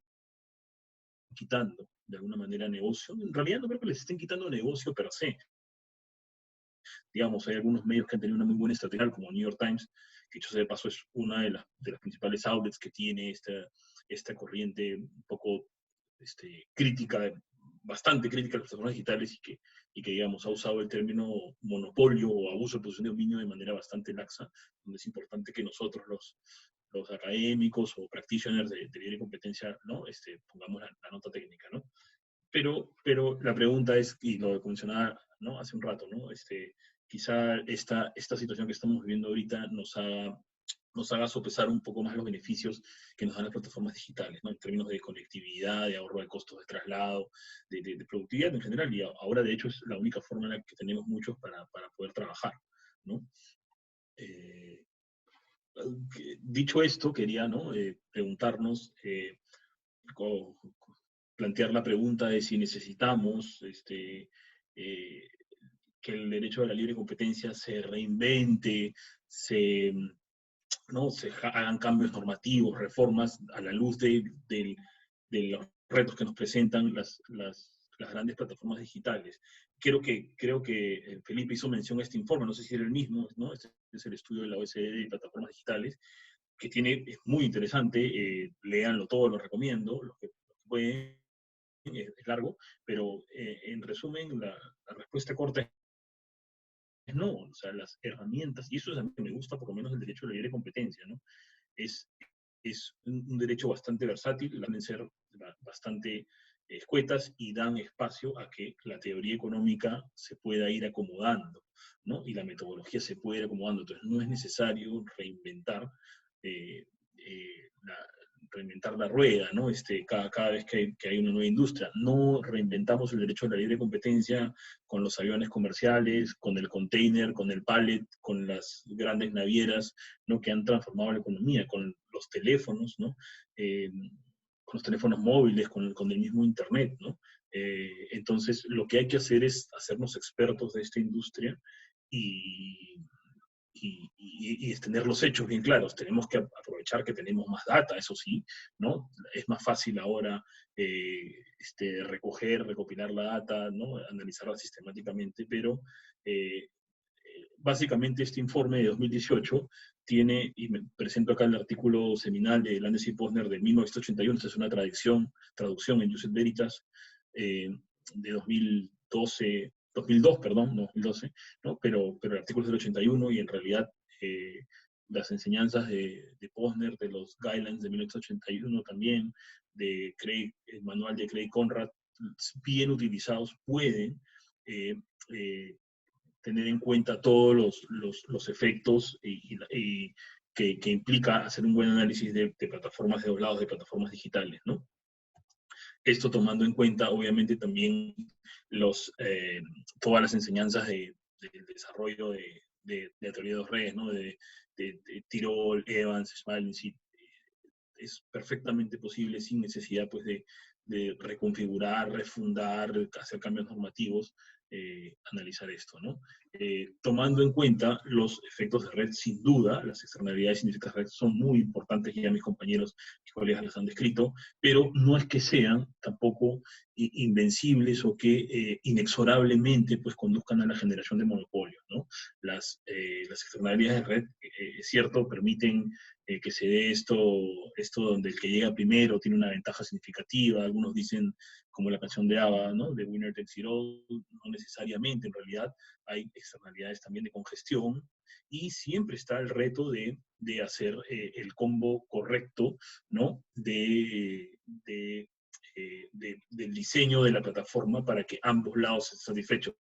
quitando de alguna manera negocio. En realidad no creo que les estén quitando negocio per se. Digamos, hay algunos medios que han tenido una muy buena estrategia, como New York Times, que dicho sea de paso es una de las principales outlets que tiene esta corriente un poco crítica, bastante crítica a las plataformas digitales y que, digamos, ha usado el término monopolio o abuso de posición de dominio de manera bastante laxa, donde es importante que nosotros, los académicos o practitioners de libre competencia, ¿no? Pongamos la nota técnica, ¿no? Pero la pregunta es, y lo mencionaba, ¿no? Hace un rato, ¿no? Quizá esta situación que estamos viviendo ahorita nos haga sopesar un poco más los beneficios que nos dan las plataformas digitales, ¿no? En términos de conectividad, de ahorro de costos de traslado, de productividad en general, y ahora de hecho es la única forma en la que tenemos muchos para poder trabajar, ¿no? Dicho esto, quería, ¿no? Preguntarnos, plantear la pregunta de si necesitamos que el derecho de la libre competencia se reinvente, ¿no? Se hagan cambios normativos, reformas a la luz de los retos que nos presentan las grandes plataformas digitales. Creo que Felipe hizo mención a este informe, no sé si era el mismo, ¿no? Este es el estudio de la OECD de plataformas digitales, que es muy interesante, léanlo todo, lo recomiendo, los que pueden, es largo, pero en resumen, la respuesta corta es no, o sea, las herramientas, y eso es a mí que me gusta por lo menos el derecho a la libre competencia, ¿no? Es un derecho bastante versátil, pueden ser bastante escuetas y dan espacio a que la teoría económica se pueda ir acomodando, ¿no? Y la metodología se puede ir acomodando. Entonces no es necesario reinventar la rueda, ¿no? Cada vez que hay una nueva industria. No reinventamos el derecho a la libre competencia con los aviones comerciales, con el container, con el pallet, con las grandes navieras, ¿no? Que han transformado la economía, con los teléfonos, ¿no? Con los teléfonos móviles, con el mismo Internet, ¿no? Entonces, lo que hay que hacer es hacernos expertos de esta industria y tener los hechos bien claros. Tenemos que aprovechar que tenemos más data, eso sí, ¿no? Es más fácil ahora recopilar la data, ¿no? Analizarla sistemáticamente, pero básicamente este informe de 2018 tiene, y me presento acá el artículo seminal de Landes y Posner de 1981, esta es una traducción en Ius et Veritas de 2002, perdón, no 2012, ¿no? Pero el artículo es del 81 y en realidad las enseñanzas de Posner, de los guidelines de 1981 también, de Craig, el manual de Craig Conrad, bien utilizados, pueden tener en cuenta todos los efectos que implica hacer un buen análisis de plataformas de dos lados, de plataformas digitales, ¿no? Esto tomando en cuenta, obviamente, también todas las enseñanzas del desarrollo de la teoría de dos redes, ¿no? De Tirol, Evans, Smalling, sí, es perfectamente posible sin necesidad, pues, de reconfigurar, refundar, hacer cambios normativos, analizar esto, ¿no? Tomando en cuenta los efectos de red, sin duda, las externalidades indirectas de red son muy importantes, ya mis compañeros y colegas las han descrito, pero no es que sean tampoco invencibles o que inexorablemente pues, conduzcan a la generación de monopolios, ¿no? Las externalidades de red, es cierto, permiten que se dé esto donde el que llega primero tiene una ventaja significativa. Algunos dicen, como la canción de ABBA, ¿no? The winner takes it all. No necesariamente, en realidad hay externalidades también de congestión, y siempre está el reto de hacer el combo correcto, ¿no? Del diseño de la plataforma para que ambos lados estén satisfechos.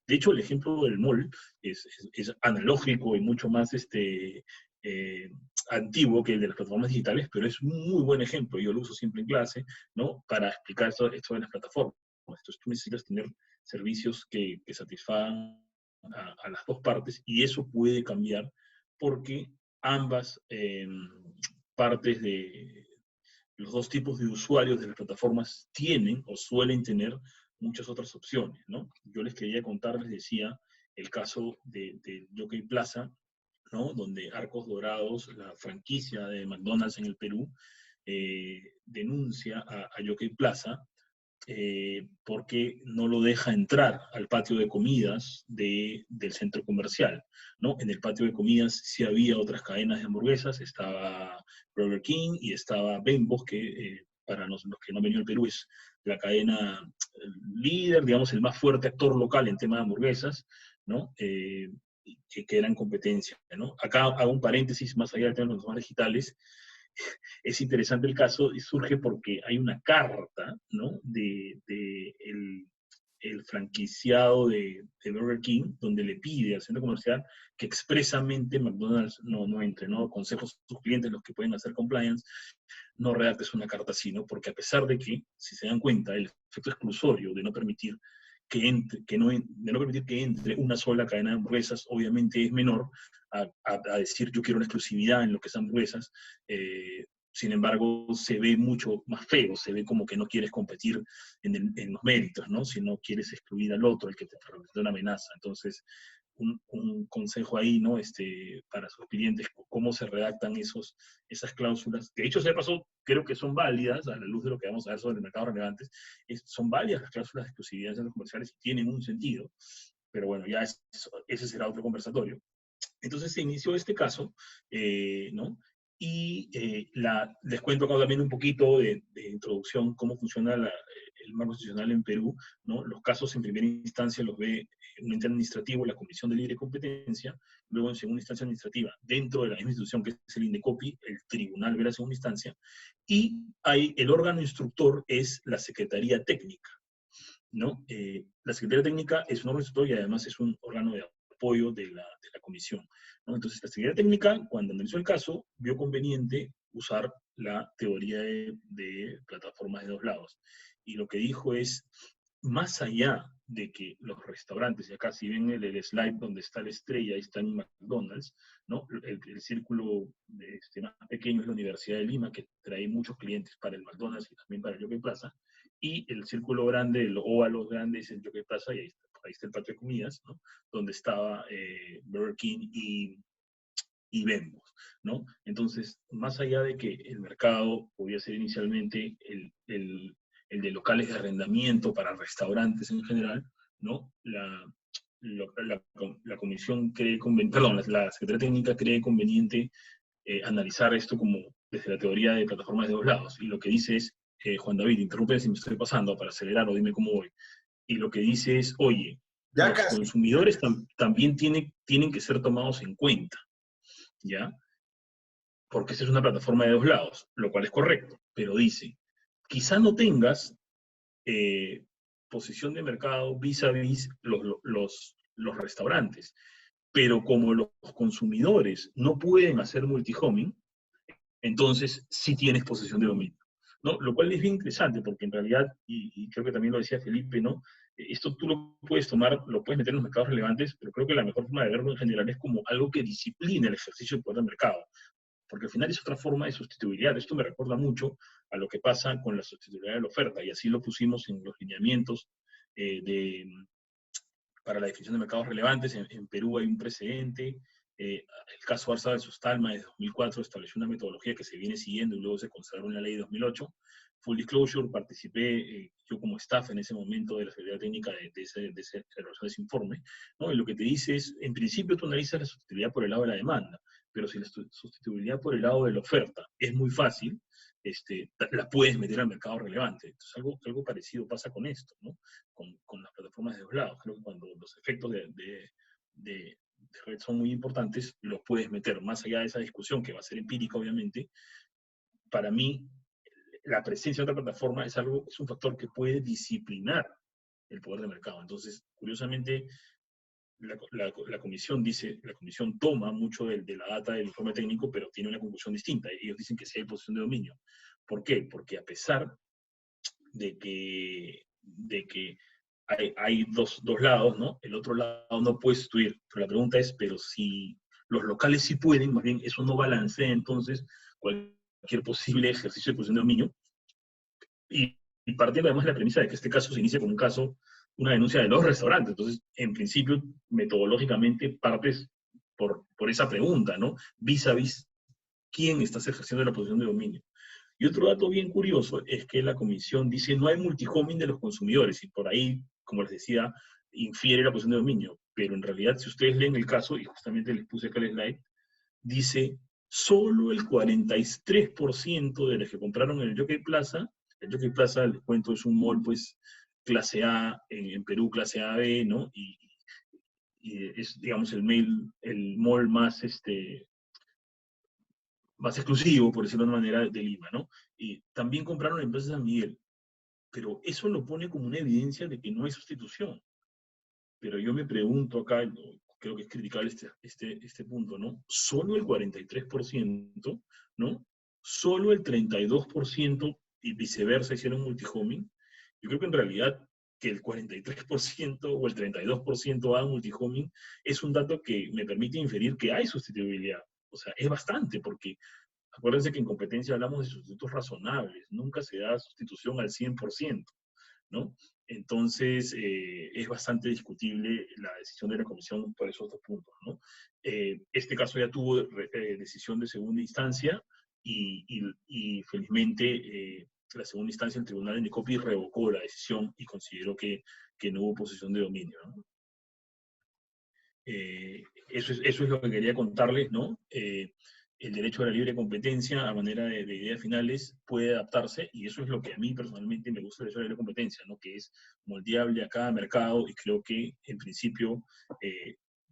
De hecho, el ejemplo del mall es analógico y mucho más antiguo que el de las plataformas digitales, pero es un muy buen ejemplo. Yo lo uso siempre en clase, ¿no? Para explicar esto de las plataformas. Entonces tú necesitas tener servicios que satisfagan a las dos partes, y eso puede cambiar porque ambas partes de los dos tipos de usuarios de las plataformas tienen o suelen tener muchas otras opciones, ¿no? Yo les quería contar, les decía, el caso de Jockey Plaza, ¿no? Donde Arcos Dorados, la franquicia de McDonald's en el Perú, denuncia a Jockey Plaza porque no lo deja entrar al patio de comidas del centro comercial, ¿no? En el patio de comidas sí había otras cadenas de hamburguesas, estaba Burger King y estaba Bembos, que para los que no han venido al Perú es la cadena líder, digamos, el más fuerte actor local en tema de hamburguesas, ¿no? Que era en competencia, ¿no? Acá hago un paréntesis más allá del tema de los plataformas digitales. Es interesante el caso y surge porque hay una carta, ¿no? El franquiciado de Burger King, donde le pide al centro comercial que expresamente McDonald's no entre, ¿no? Consejos a sus clientes, los que pueden hacer compliance, no redactes una carta así, ¿no? Porque a pesar de que, si se dan cuenta, el efecto exclusorio de no permitir de no permitir que entre una sola cadena de hamburguesas, obviamente es menor a decir yo quiero una exclusividad en lo que es hamburguesas. Sin embargo, se ve mucho más feo, se ve como que no quieres competir en los méritos, ¿no? Sino quieres excluir al otro, el que te representa una amenaza. Entonces, un consejo ahí, ¿no? Para sus clientes, cómo se redactan esas cláusulas, que de hecho se pasó, creo que son válidas, a la luz de lo que vamos a ver sobre mercados relevantes, son válidas las cláusulas de exclusividad en los comerciales y tienen un sentido, pero bueno, ya ese será otro conversatorio. Entonces se inició este caso, ¿no? Y les cuento acá también un poquito de introducción, cómo funciona el marco constitucional en Perú, ¿no? Los casos en primera instancia los ve un ente administrativo, la Comisión de Libre Competencia, luego en segunda instancia administrativa, dentro de la misma institución que es el INDECOPI, el tribunal ve la segunda instancia, y el órgano instructor es la Secretaría Técnica, ¿no? La Secretaría Técnica es un órgano instructor y además es un órgano de apoyo de la comisión, ¿no? Entonces, la Secretaría Técnica, cuando analizó el caso, vio conveniente usar la teoría de plataformas de dos lados. Y lo que dijo es, más allá de que los restaurantes, y acá si ven el slide donde está la estrella, ahí está en McDonald's, ¿no? El círculo más pequeño es la Universidad de Lima, que trae muchos clientes para el McDonald's y también para el Jockey Plaza, y el círculo grande, el óvalo grande es el Jockey Plaza, y ahí está el patio de comidas, ¿no? Donde estaba Burger King y Bembos, ¿no? Entonces, más allá de que el mercado podía ser inicialmente el de locales de arrendamiento para restaurantes en general, ¿no? la comisión cree conveniente, perdón, la Secretaría Técnica cree conveniente analizar esto como desde la teoría de plataformas de dos lados. Y lo que dice es, Juan David, interrumpe si me estoy pasando para acelerar o dime cómo voy. Y lo que dice es, oye, Ya los casi. consumidores también tienen que ser tomados en cuenta, ¿ya? Porque esta es una plataforma de dos lados, lo cual es correcto, pero dice, quizá no tengas posición de mercado vis a vis los restaurantes, pero como los consumidores no pueden hacer multihoming, entonces sí tienes posesión de dominio, ¿no? Lo cual es bien interesante, porque en realidad, y creo que también lo decía Felipe, ¿no? Esto tú lo puedes tomar, lo puedes meter en los mercados relevantes, pero creo que la mejor forma de verlo en general es como algo que disciplina el ejercicio del poder del mercado, porque al final es otra forma de sustituibilidad. Esto me recuerda mucho a lo que pasa con la sustituibilidad de la oferta, y así lo pusimos en los lineamientos para la definición de mercados relevantes. En Perú hay un precedente. El caso Arza versus Talma de 2004 estableció una metodología que se viene siguiendo y luego se consagró en la ley de 2008. Full disclosure, participé yo como staff en ese momento de la Secretaría Técnica de ese informe, ¿no? Y lo que te dice es, en principio tú analizas la sustituibilidad por el lado de la demanda, pero si la sustituibilidad por el lado de la oferta es muy fácil, la puedes meter al mercado relevante. Entonces algo parecido pasa con esto, ¿no? Con las plataformas de dos lados. Creo que cuando los efectos de red son muy importantes, los puedes meter más allá de esa discusión, que va a ser empírica, obviamente. Para mí, la presencia de otra plataforma es un factor que puede disciplinar el poder de mercado. Entonces, curiosamente, la comisión toma mucho de la data del informe técnico, pero tiene una conclusión distinta. Ellos dicen que sí hay posición de dominio. ¿Por qué? Porque a pesar de que hay dos lados, ¿no? El otro lado no puede sustituir. Pero la pregunta es, pero si los locales sí pueden, más bien eso no balancea entonces cualquier posible ejercicio de posición de dominio. Y partiendo además de la premisa de que este caso se inicia con una denuncia de los restaurantes. Entonces, en principio, metodológicamente partes por esa pregunta, ¿no? Vis a vis, ¿quién está ejerciendo la posición de dominio? Y otro dato bien curioso es que la comisión dice no hay multihoming de los consumidores, y por ahí, como les decía, infiere la posición de dominio. Pero en realidad, si ustedes leen el caso, y justamente les puse acá el slide, dice solo el 43% de los que compraron en el Jockey Plaza. El Jockey Plaza, les cuento, es un mall, pues, clase A, en Perú, clase AB, ¿no? Y es, digamos, el mall más, más exclusivo, por decirlo de una manera, de Lima, ¿no? Y también compraron en Plaza San Miguel. Pero eso lo pone como una evidencia de que no hay sustitución. Pero yo me pregunto acá, creo que es criticable este punto, ¿no? Solo el 43%, ¿no? Solo el 32% y viceversa hicieron multihoming. Yo creo que en realidad que el 43% o el 32% hagan multihoming es un dato que me permite inferir que hay sustituibilidad. O sea, es bastante, porque acuérdense que en competencia hablamos de sustitutos razonables, nunca se da sustitución al 100%, ¿no? Entonces, es bastante discutible la decisión de la comisión por esos dos puntos, ¿no? Este caso ya tuvo decisión de segunda instancia y felizmente la segunda instancia, el Tribunal de Necopi revocó la decisión y consideró que no hubo posición de dominio, ¿no? Eso es lo que quería contarles, ¿no? El derecho a la libre competencia, a manera de ideas finales, puede adaptarse, y eso es lo que a mí personalmente me gusta del derecho a la libre competencia, ¿no? Que es moldeable a cada mercado, y creo que, en principio,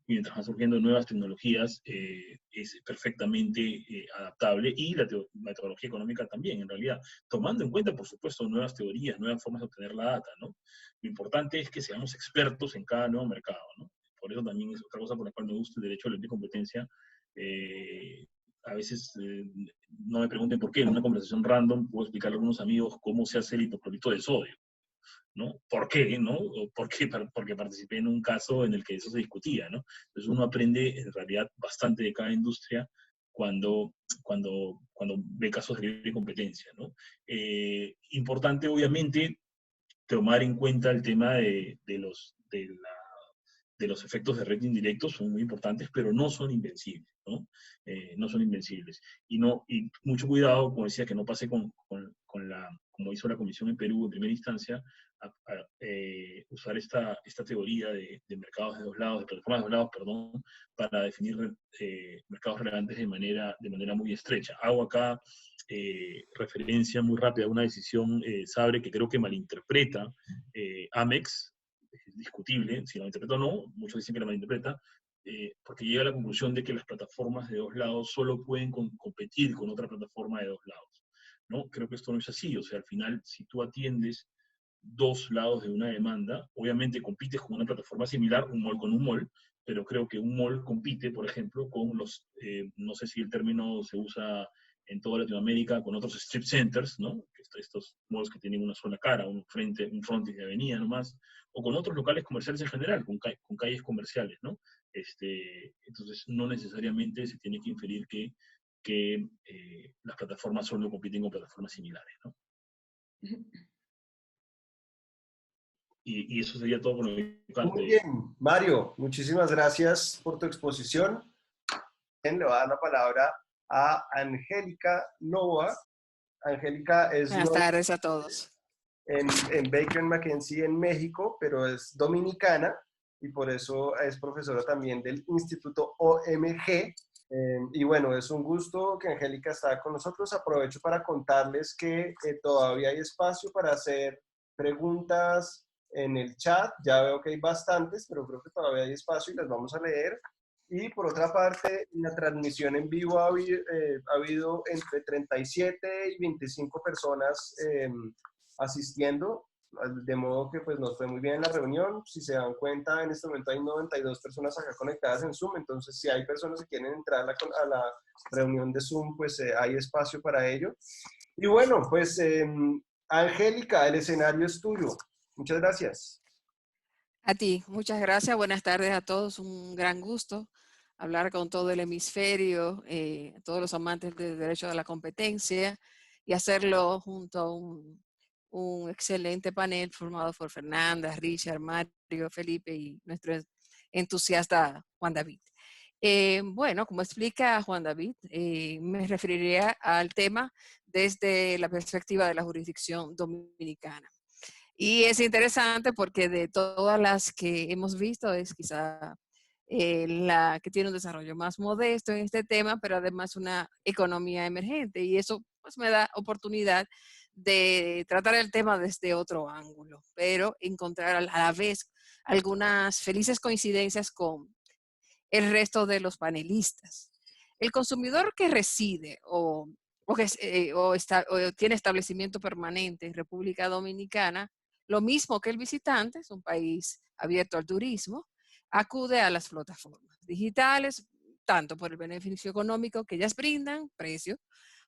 mientras van surgiendo nuevas tecnologías, es perfectamente adaptable, y la metodología económica también, en realidad, tomando en cuenta, por supuesto, nuevas teorías, nuevas formas de obtener la data, ¿no? Lo importante es que seamos expertos en cada nuevo mercado, ¿no? Por eso también es otra cosa por la cual me gusta el derecho a la libre competencia. A veces no me pregunten por qué, en una conversación random puedo explicarle a algunos amigos cómo se hace el hipoclorito de sodio, ¿no? ¿Por qué? ¿No? Porque participé en un caso en el que eso se discutía, ¿no? Entonces uno aprende en realidad bastante de cada industria cuando ve casos de libre competencia, ¿no? Importante, obviamente, tomar en cuenta el tema de los efectos de red indirectos, son muy importantes, pero no son invencibles, ¿no? No son invencibles. Y mucho cuidado, como decía, que no pase como hizo la comisión en Perú en primera instancia, usar esta teoría de mercados de dos lados, de plataformas de dos lados, perdón, para definir mercados relevantes de manera muy estrecha. Hago acá referencia muy rápida a una decisión Sabre que creo que malinterpreta Amex, es discutible si la malinterpreta o no, muchos dicen que la malinterpreta, porque llega a la conclusión de que las plataformas de dos lados solo pueden competir con otra plataforma de dos lados, ¿no? Creo que esto no es así, o sea, al final, si tú atiendes dos lados de una demanda, obviamente compites con una plataforma similar, un mall con un mall, pero creo que un mall compite, por ejemplo, con los, no sé si el término se usa en toda Latinoamérica, con otros strip centers, ¿no? Estos malls que tienen una sola cara, un frontis de avenida nomás, o con otros locales comerciales en general, con calles comerciales, ¿no? Entonces, no necesariamente se tiene que inferir que las plataformas solo compiten con plataformas similares, ¿no? Y eso sería todo por mi parte. Muy bien, Mario, muchísimas gracias por tu exposición. Le voy a dar la palabra a Angélica Novoa. Angélica es Buenas tardes a todos. en Baker McKenzie en México, pero es dominicana y por eso es profesora también del Instituto OMG. Y bueno, es un gusto que Angélica está con nosotros. Aprovecho para contarles que todavía hay espacio para hacer preguntas en el chat. Ya veo que hay bastantes, pero creo que todavía hay espacio y las vamos a leer. Y por otra parte, en la transmisión en vivo ha habido entre 37 y 25 personas asistiendo, de modo que pues nos fue muy bien en la reunión. Si se dan cuenta, en este momento hay 92 personas acá conectadas en Zoom, entonces si hay personas que quieren entrar a la reunión de Zoom, pues hay espacio para ello. Y bueno, pues Angélica, el escenario es tuyo. Muchas gracias. A ti, muchas gracias. Buenas tardes a todos. Un gran gusto hablar con todo el hemisferio, todos los amantes del derecho de la competencia y hacerlo junto a un excelente panel formado por Fernanda, Richard, Mario, Felipe y nuestro entusiasta Juan David. Bueno, como explica Juan David, me referiría al tema desde la perspectiva de la jurisdicción dominicana. Y es interesante porque de todas las que hemos visto es quizá la que tiene un desarrollo más modesto en este tema, pero además una economía emergente. Y eso pues me da oportunidad de tratar el tema desde otro ángulo, pero encontrar a la vez algunas felices coincidencias con el resto de los panelistas. El consumidor que reside o tiene establecimiento permanente en República Dominicana, lo mismo que el visitante, es un país abierto al turismo, acude a las plataformas digitales, tanto por el beneficio económico que ellas brindan, precio,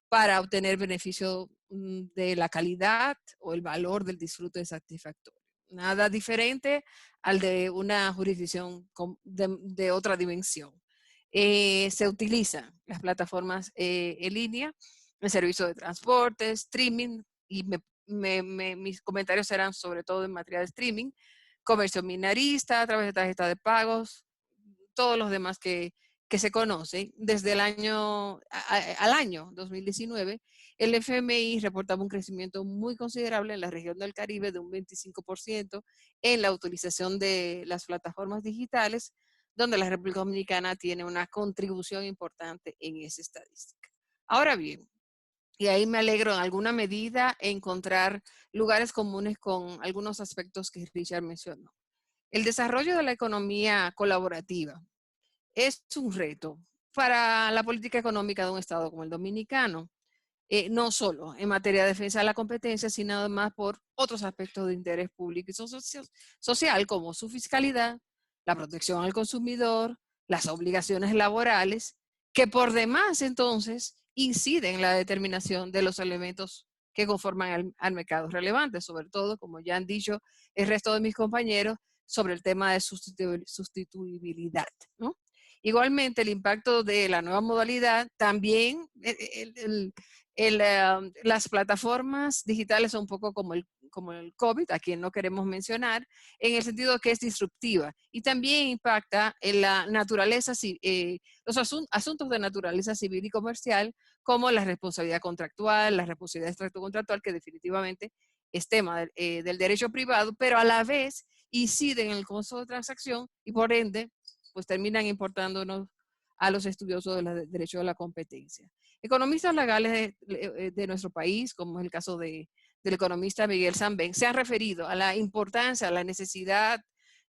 para obtener beneficio de la calidad o el valor del disfrute satisfactorio. Nada diferente al de una jurisdicción de otra dimensión. Se utilizan las plataformas en línea, el servicio de transporte, streaming, y mis comentarios serán sobre todo en materia de streaming, comercio minorista a través de tarjeta de pagos, todos los demás que se conocen. Desde el año al año 2019, el FMI reportaba un crecimiento muy considerable en la región del Caribe de un 25% en la utilización de las plataformas digitales, donde la República Dominicana tiene una contribución importante en esa estadística. Ahora bien, y ahí me alegro en alguna medida encontrar lugares comunes con algunos aspectos que Richard mencionó. El desarrollo de la economía colaborativa es un reto para la política económica de un Estado como el dominicano, no solo en materia de defensa de la competencia, sino además por otros aspectos de interés público y social, como su fiscalidad, la protección al consumidor, las obligaciones laborales, que por demás entonces inciden en la determinación de los elementos que conforman al mercado relevante, sobre todo, como ya han dicho el resto de mis compañeros, sobre el tema de sustituibilidad, ¿no? Igualmente, el impacto de la nueva modalidad, también las plataformas digitales son un poco como el COVID, a quien no queremos mencionar, en el sentido que es disruptiva y también impacta en la naturaleza, los asuntos de naturaleza civil y comercial, como la responsabilidad contractual, la responsabilidad extracto-contractual, que definitivamente es tema del derecho privado, pero a la vez inciden en el costo de transacción y por ende, pues terminan importándonos a los estudiosos del derecho de la competencia. Economistas legales de nuestro país, como es el caso del economista Miguel Sambén, se han referido a la importancia, a la necesidad.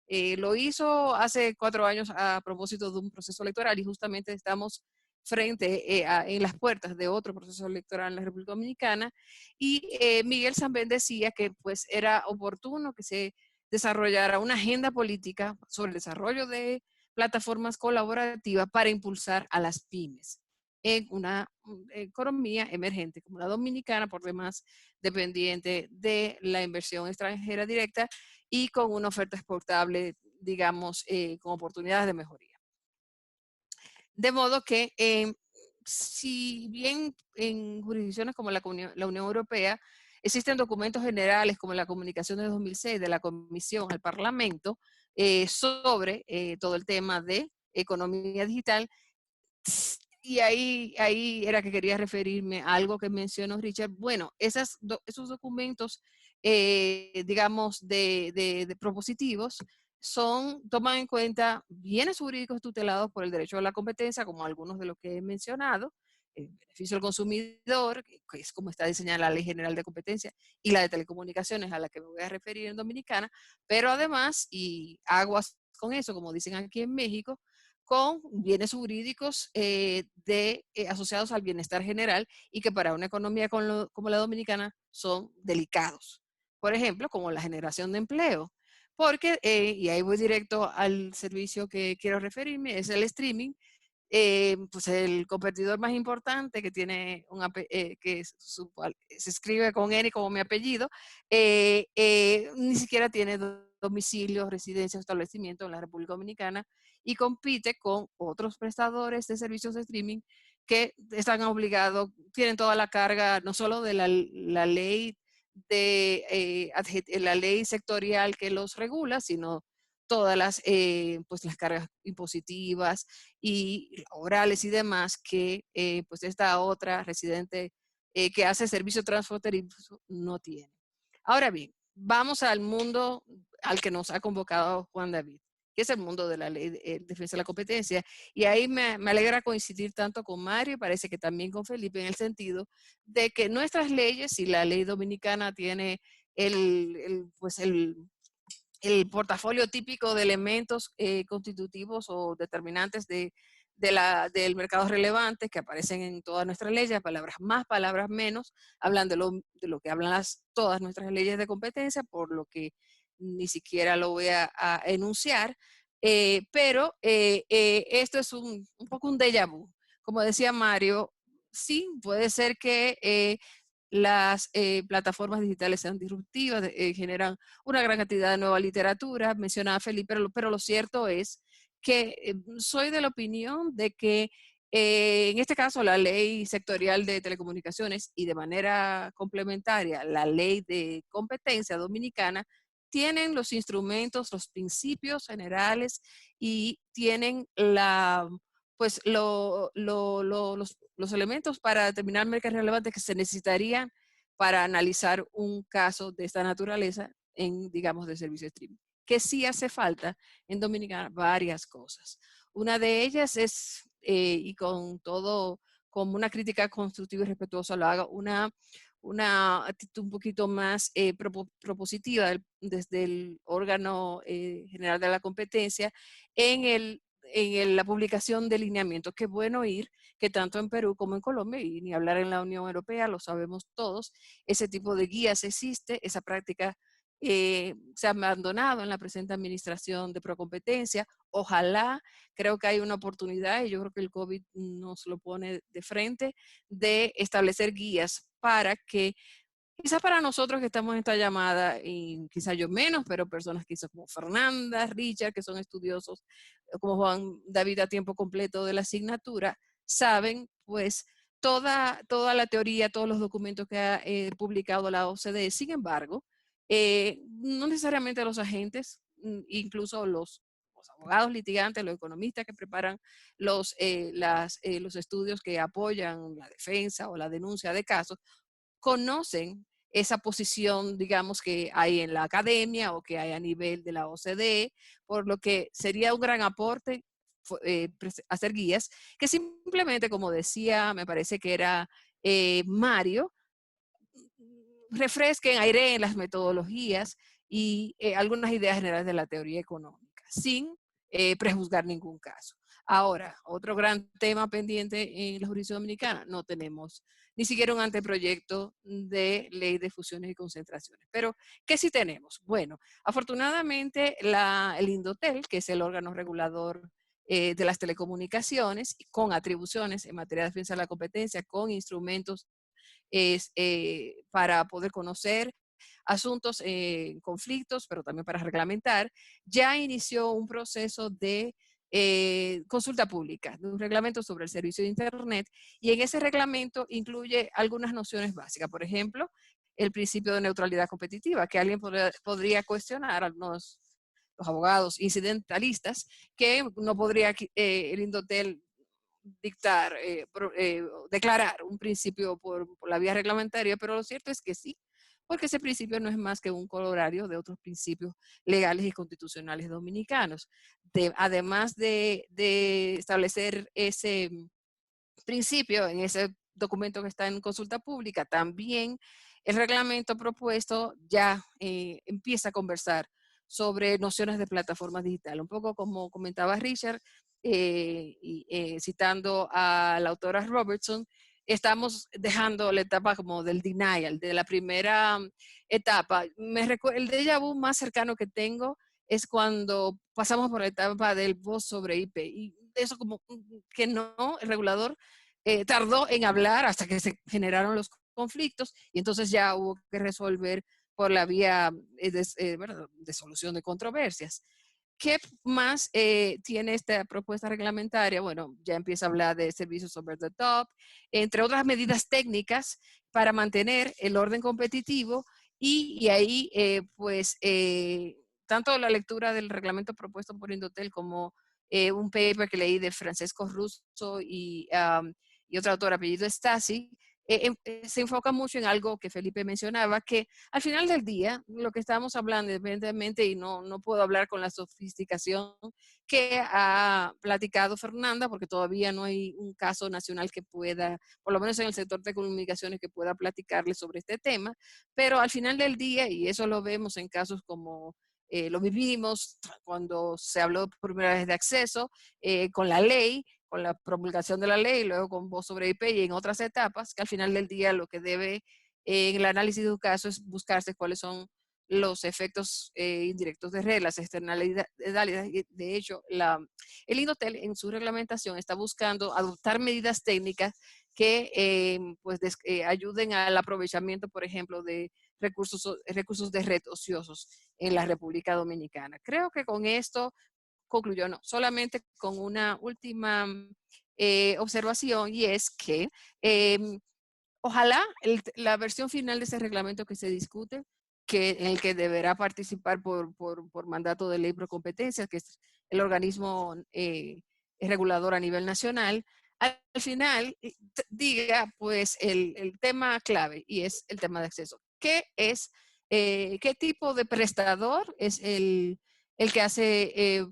Lo hizo hace 4 años a propósito de un proceso electoral y justamente estamos frente en las puertas de otro proceso electoral en la República Dominicana, y Miguel Sambén decía que pues era oportuno que se desarrollara una agenda política sobre el desarrollo de plataformas colaborativas para impulsar a las pymes en una economía emergente como la dominicana, por demás dependiente de la inversión extranjera directa y con una oferta exportable, digamos, con oportunidades de mejoría. De modo que, si bien en jurisdicciones como la Unión Europea existen documentos generales como la comunicación de 2006 de la Comisión al Parlamento sobre todo el tema de economía digital, y ahí era que quería referirme a algo que mencionó Richard. Bueno, esos documentos, digamos, de propositivos, toman en cuenta bienes jurídicos tutelados por el derecho a la competencia, como algunos de los que he mencionado, el beneficio del consumidor, que es como está diseñada la Ley General de Competencia, y la de Telecomunicaciones, a la que me voy a referir en Dominicana, pero además, y aguas con eso, como dicen aquí en México, con bienes jurídicos asociados al bienestar general y que para una economía como la dominicana son delicados. Por ejemplo, como la generación de empleo. Porque, y ahí voy directo al servicio que quiero referirme, es el streaming. Pues el competidor más importante que tiene se escribe con N como mi apellido, ni siquiera tiene domicilio, residencia o establecimiento en la República Dominicana y compite con otros prestadores de servicios de streaming que están obligados, tienen toda la carga no solo de la ley la ley sectorial que los regula, sino todas pues las cargas impositivas y orales y demás que pues esta otra residente que hace servicio transfronterizo no tiene. Ahora bien, vamos al mundo al que nos ha convocado Juan David, que es el mundo de la ley de defensa de la competencia. Y ahí me alegra coincidir tanto con Mario y parece que también con Felipe en el sentido de que nuestras leyes, y la ley dominicana tiene pues el portafolio típico de elementos constitutivos o determinantes del mercado relevantes que aparecen en todas nuestras leyes, palabras más, palabras menos, hablan de lo que hablan todas nuestras leyes de competencia, por lo que ni siquiera lo voy a enunciar, pero esto es un poco un déjà vu. Como decía Mario, sí, puede ser que las plataformas digitales sean disruptivas, generan una gran cantidad de nueva literatura, mencionaba Felipe, pero lo cierto es que soy de la opinión de que en este caso la ley sectorial de telecomunicaciones y de manera complementaria la ley de competencia dominicana tienen los instrumentos, los principios generales y tienen pues los elementos para determinar mercados relevantes que se necesitarían para analizar un caso de esta naturaleza digamos, de servicio de streaming. Que sí hace falta en Dominicana varias cosas. Una de ellas es, y con todo, como una crítica constructiva y respetuosa lo hago, una actitud un poquito más propositiva desde el órgano general de la competencia en la publicación de lineamientos. Qué bueno oír que tanto en Perú como en Colombia, y ni hablar en la Unión Europea, lo sabemos todos, ese tipo de guías existe, esa práctica se ha abandonado en la presente administración de Procompetencia. Ojalá, creo que hay una oportunidad, y yo creo que el COVID nos lo pone de frente, de establecer guías para que, quizás para nosotros que estamos en esta llamada, y quizás yo menos, pero personas quizás como Fernanda, Richard, que son estudiosos, como Juan David a tiempo completo de la asignatura, saben pues toda la teoría, todos los documentos que ha publicado la OCDE. Sin embargo, no necesariamente los agentes, incluso los abogados litigantes, los economistas que preparan los estudios que apoyan la defensa o la denuncia de casos, conocen esa posición, digamos, que hay en la academia o que hay a nivel de la OCDE, por lo que sería un gran aporte hacer guías que simplemente, como decía, me parece que era Mario, refresquen, aireen las metodologías y algunas ideas generales de la teoría económica, sin prejuzgar ningún caso. Ahora, otro gran tema pendiente en la jurisdicción dominicana, no tenemos ni siquiera un anteproyecto de ley de fusiones y concentraciones. Pero, ¿qué sí tenemos? Bueno, afortunadamente el Indotel, que es el órgano regulador de las telecomunicaciones, con atribuciones en materia de defensa de la competencia, con instrumentos para poder conocer asuntos, conflictos, pero también para reglamentar, ya inició un proceso de consulta pública, de un reglamento sobre el servicio de Internet, y en ese reglamento incluye algunas nociones básicas. Por ejemplo, el principio de neutralidad competitiva, que alguien podría cuestionar, algunos los abogados incidentalistas, que no podría el Indotel dictar, declarar un principio por la vía reglamentaria, pero lo cierto es que sí, porque ese principio no es más que un corolario de otros principios legales y constitucionales dominicanos. Además de establecer ese principio en ese documento que está en consulta pública, también el reglamento propuesto ya empieza a conversar sobre nociones de plataformas digitales, un poco como comentaba Richard, citando a la autora Robertson, estamos dejando la etapa como del denial, de la primera etapa. El déjà vu más cercano que tengo es cuando pasamos por la etapa del voz sobre IP, y eso como que no, el regulador tardó en hablar hasta que se generaron los conflictos, y entonces ya hubo que resolver por la vía de solución de controversias. ¿Qué más tiene esta propuesta reglamentaria? Bueno, ya empieza a hablar de servicios over the top, entre otras medidas técnicas para mantener el orden competitivo, y ahí tanto la lectura del reglamento propuesto por Indotel como un paper que leí de Francesco Russo y otra autora apellido Stasi, se enfoca mucho en algo que Felipe mencionaba, que al final del día, lo que estamos hablando, independientemente, y no puedo hablar con la sofisticación que ha platicado Fernanda, porque todavía no hay un caso nacional que pueda, por lo menos en el sector de comunicaciones, que pueda platicarle sobre este tema, pero al final del día, y eso lo vemos en casos como lo vivimos cuando se habló por primera vez de acceso, con la ley, con la promulgación de la ley, luego con voz sobre IP y en otras etapas, que al final del día lo que debe en el análisis de un caso es buscarse cuáles son los efectos indirectos de red, las externalidades. De hecho, el Indotel en su reglamentación está buscando adoptar medidas técnicas que ayuden al aprovechamiento, por ejemplo, de recursos de red ociosos en la República Dominicana. Creo que con esto concluyó, no, solamente con una última observación, y es que ojalá la versión final de ese reglamento que se discute, en el que deberá participar por mandato de ley pro competencias, que es el organismo regulador a nivel nacional, al final diga pues el tema clave, y es el tema de acceso. ¿Qué tipo de prestador es el que hace,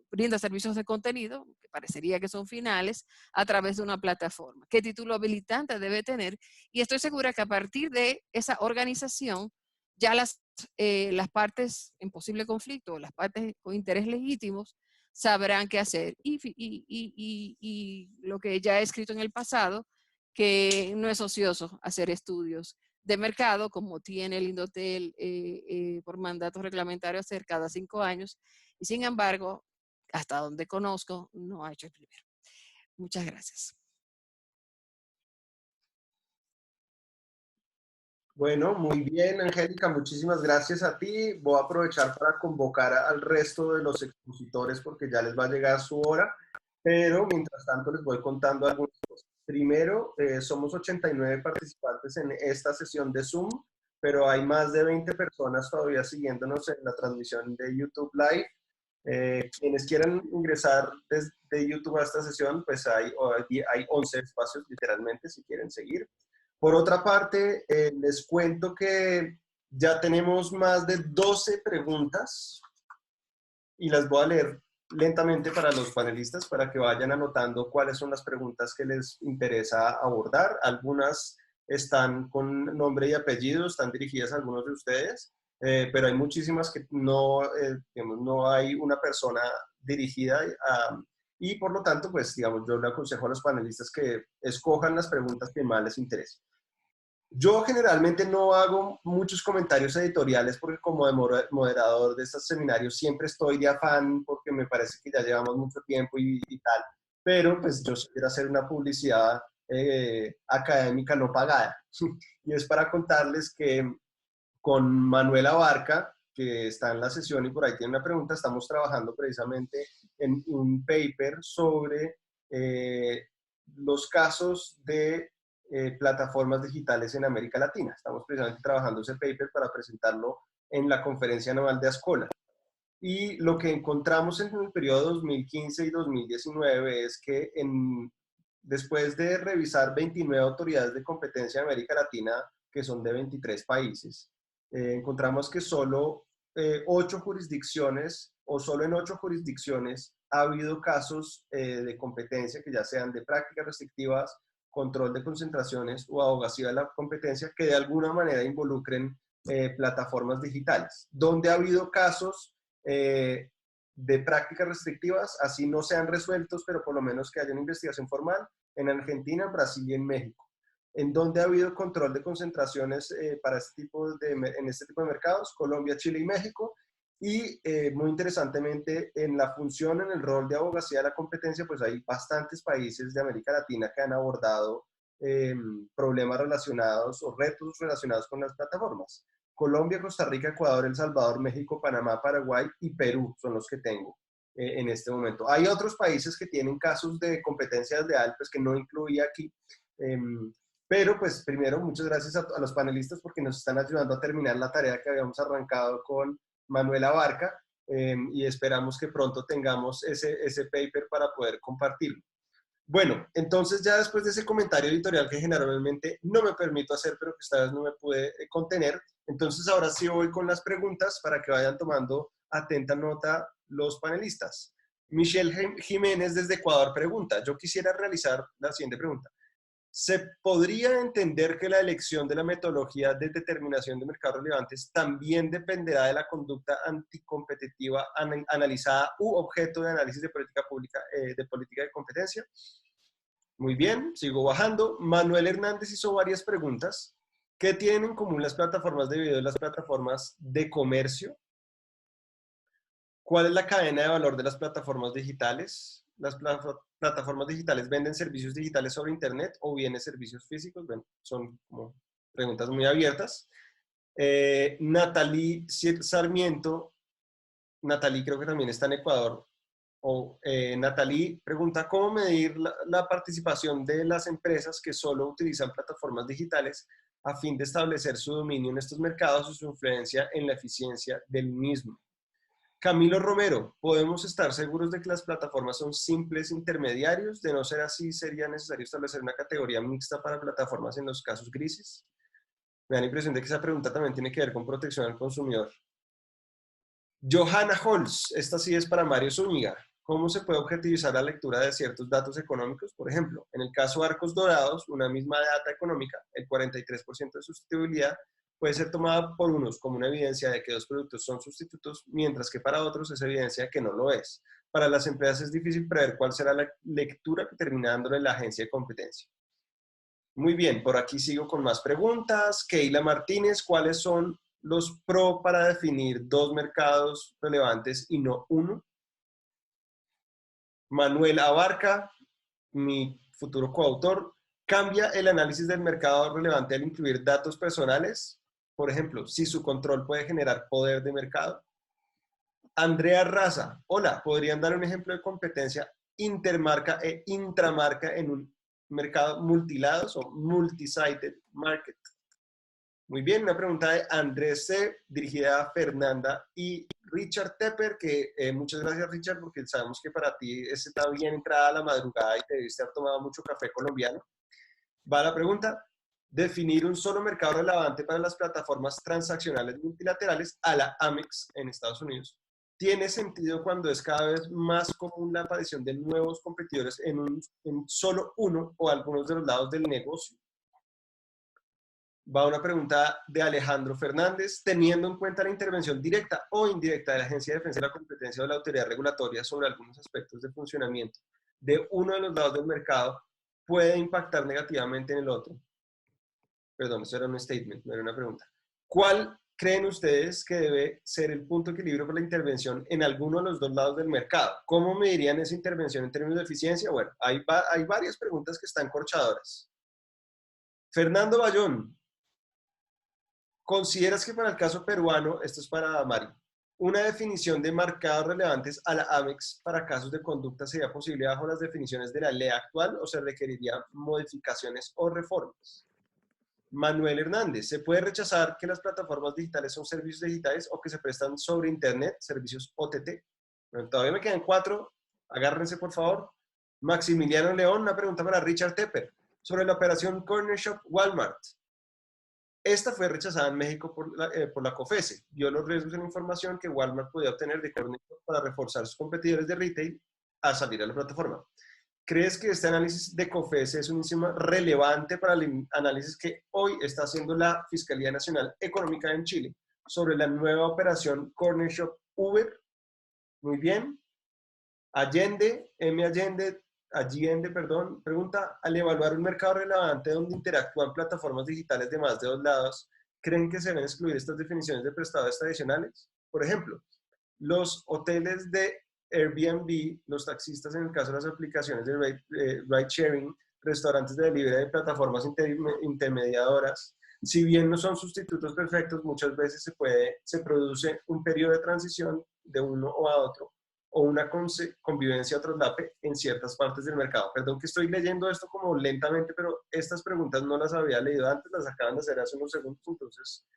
brinda servicios de contenido, que parecería que son finales, a través de una plataforma? ¿Qué título habilitante debe tener? Y estoy segura que a partir de esa organización, ya las partes en posible conflicto, las partes con interés legítimos, sabrán qué hacer. Y lo que ya he escrito en el pasado, que no es ocioso hacer estudios de mercado, como tiene el Indotel por mandato reglamentario hacer cada 5 años, y sin embargo, hasta donde conozco, no ha hecho el primero. Muchas gracias. Bueno, muy bien, Angélica, muchísimas gracias a ti. Voy a aprovechar para convocar al resto de los expositores porque ya les va a llegar su hora, pero mientras tanto les voy contando algunas cosas. Primero, somos 89 participantes en esta sesión de Zoom, pero hay más de 20 personas todavía siguiéndonos en la transmisión de YouTube Live. Quienes quieran ingresar desde YouTube a esta sesión, pues hay 11 espacios literalmente si quieren seguir. Por otra parte, les cuento que ya tenemos más de 12 preguntas y las voy a leer lentamente para los panelistas para que vayan anotando cuáles son las preguntas que les interesa abordar. Algunas están con nombre y apellido, están dirigidas a algunos de ustedes, pero hay muchísimas que no, digamos, no hay una persona dirigida y por lo tanto, pues, digamos, yo le aconsejo a los panelistas que escojan las preguntas que más les interesen. Yo generalmente no hago muchos comentarios editoriales porque como moderador de estos seminarios siempre estoy de afán porque me parece que ya llevamos mucho tiempo y tal, pero pues yo quiero hacer una publicidad académica no pagada. Y es para contarles que con Manuel Abarca, que está en la sesión y por ahí tiene una pregunta, estamos trabajando precisamente en un paper sobre los casos de plataformas digitales en América Latina. Estamos precisamente trabajando ese paper para presentarlo en la conferencia anual de Ascola. Y lo que encontramos en el periodo 2015 y 2019 es que después de revisar 29 autoridades de competencia de América Latina, que son de 23 países, encontramos que solo 8 jurisdicciones o solo en 8 jurisdicciones ha habido casos de competencia que ya sean de prácticas restrictivas, control de concentraciones o abogacía de la competencia que de alguna manera involucren plataformas digitales. Donde ha habido casos de prácticas restrictivas, así no sean resueltos, pero por lo menos que haya una investigación formal, en Argentina, Brasil y en México. En donde ha habido control de concentraciones para en este tipo de mercados, Colombia, Chile y México. Y muy interesantemente, en la función, en el rol de abogacía de la competencia, pues hay bastantes países de América Latina que han abordado problemas relacionados o retos relacionados con las plataformas. Colombia, Costa Rica, Ecuador, El Salvador, México, Panamá, Paraguay y Perú son los que tengo en este momento. Hay otros países que tienen casos de competencia desleal, pues que no incluía aquí. Pero pues primero, muchas gracias a los panelistas porque nos están ayudando a terminar la tarea que habíamos arrancado con Manuel Abarca y esperamos que pronto tengamos ese paper para poder compartirlo. Bueno, entonces ya después de ese comentario editorial que generalmente no me permito hacer, pero que esta vez no me pude contener, entonces ahora sí voy con las preguntas para que vayan tomando atenta nota los panelistas. Michelle Jiménez desde Ecuador pregunta, yo quisiera realizar la siguiente pregunta. ¿Se podría entender que la elección de la metodología de determinación de mercados relevantes también dependerá de la conducta anticompetitiva analizada u objeto de análisis de política pública, de política de competencia? Muy bien, sigo bajando. Manuel Hernández hizo varias preguntas. ¿Qué tienen en común las plataformas de video y las plataformas de comercio? ¿Cuál es la cadena de valor de las plataformas digitales? ¿Las plataformas digitales venden servicios digitales sobre Internet o bienes servicios físicos? Bueno, son como preguntas muy abiertas. Natalie Sarmiento, Natalie creo que también está en Ecuador, Natalie pregunta, ¿cómo medir la participación de las empresas que solo utilizan plataformas digitales a fin de establecer su dominio en estos mercados y su influencia en la eficiencia del mismo? Camilo Romero, ¿podemos estar seguros de que las plataformas son simples intermediarios? De no ser así, ¿sería necesario establecer una categoría mixta para plataformas en los casos grises? Me da la impresión de que esa pregunta también tiene que ver con protección al consumidor. Johanna Holz, esta sí es para Mario Zúñiga. ¿Cómo se puede objetivizar la lectura de ciertos datos económicos? Por ejemplo, en el caso de Arcos Dorados, una misma data económica, el 43% de sustituibilidad, puede ser tomada por unos como una evidencia de que dos productos son sustitutos, mientras que para otros es evidencia de que no lo es. Para las empresas es difícil prever cuál será la lectura que termina dándole la agencia de competencia. Muy bien, por aquí sigo con más preguntas. Keila Martínez, ¿cuáles son los pro para definir dos mercados relevantes y no uno? Manuel Abarca, mi futuro coautor, ¿cambia el análisis del mercado relevante al incluir datos personales? Por ejemplo, si su control puede generar poder de mercado. Andrea Raza, hola, ¿podrían dar un ejemplo de competencia intermarca e intramarca en un mercado multilados o multi-sided market? Muy bien, una pregunta de Andrés C., dirigida a Fernanda y Richard Tepper, que muchas gracias Richard, porque sabemos que para ti está bien entrada a la madrugada y te debiste haber tomado mucho café colombiano. Va la pregunta. definir un solo mercado relevante para las plataformas transaccionales multilaterales a la Amex en Estados Unidos. Tiene sentido cuando es cada vez más común la aparición de nuevos competidores en solo uno o algunos de los lados del negocio. Va una pregunta de Alejandro Fernández. Teniendo en cuenta la intervención directa o indirecta de la Agencia de Defensa de la Competencia o de la Autoridad Regulatoria sobre algunos aspectos de funcionamiento de uno de los lados del mercado, puede impactar negativamente en el otro. Perdón, eso era un statement, no era una pregunta. ¿Cuál creen ustedes que debe ser el punto de equilibrio para la intervención en alguno de los dos lados del mercado? ¿Cómo medirían esa intervención en términos de eficiencia? Bueno, hay varias preguntas que están corchadoras. Fernando Bayón, ¿consideras que para el caso peruano, esto es para Mari, una definición de mercados relevantes a la Amex para casos de conducta sería posible bajo las definiciones de la ley actual o se requerirían modificaciones o reformas? Manuel Hernández, ¿se puede rechazar que las plataformas digitales son servicios digitales o que se prestan sobre Internet, servicios OTT? Bueno, todavía me quedan 4, agárrense por favor. Maximiliano León, una pregunta para Richard Tepper sobre la operación Corner Shop Walmart. Esta fue rechazada en México por la COFECE. Dio los riesgos en la información que Walmart podía obtener de Corner Shop para reforzar sus competidores de retail a salir a la plataforma. ¿Crees que este análisis de COFECE es un índice relevante para el análisis que hoy está haciendo la Fiscalía Nacional Económica en Chile sobre la nueva operación Corner Shop Uber? Muy bien. Allende, pregunta, al evaluar un mercado relevante donde interactúan plataformas digitales de más de 2 lados, ¿creen que se deben excluir estas definiciones de prestadores tradicionales? Por ejemplo, los hoteles de Airbnb, los taxistas en el caso de las aplicaciones de ride sharing, restaurantes de delivery de plataformas intermediadoras, si bien no son sustitutos perfectos, muchas veces se produce un periodo de transición de uno o a otro, o una convivencia o traslape en ciertas partes del mercado. Perdón que estoy leyendo esto como lentamente, pero estas preguntas no las había leído antes, las acaban de hacer hace unos segundos, entonces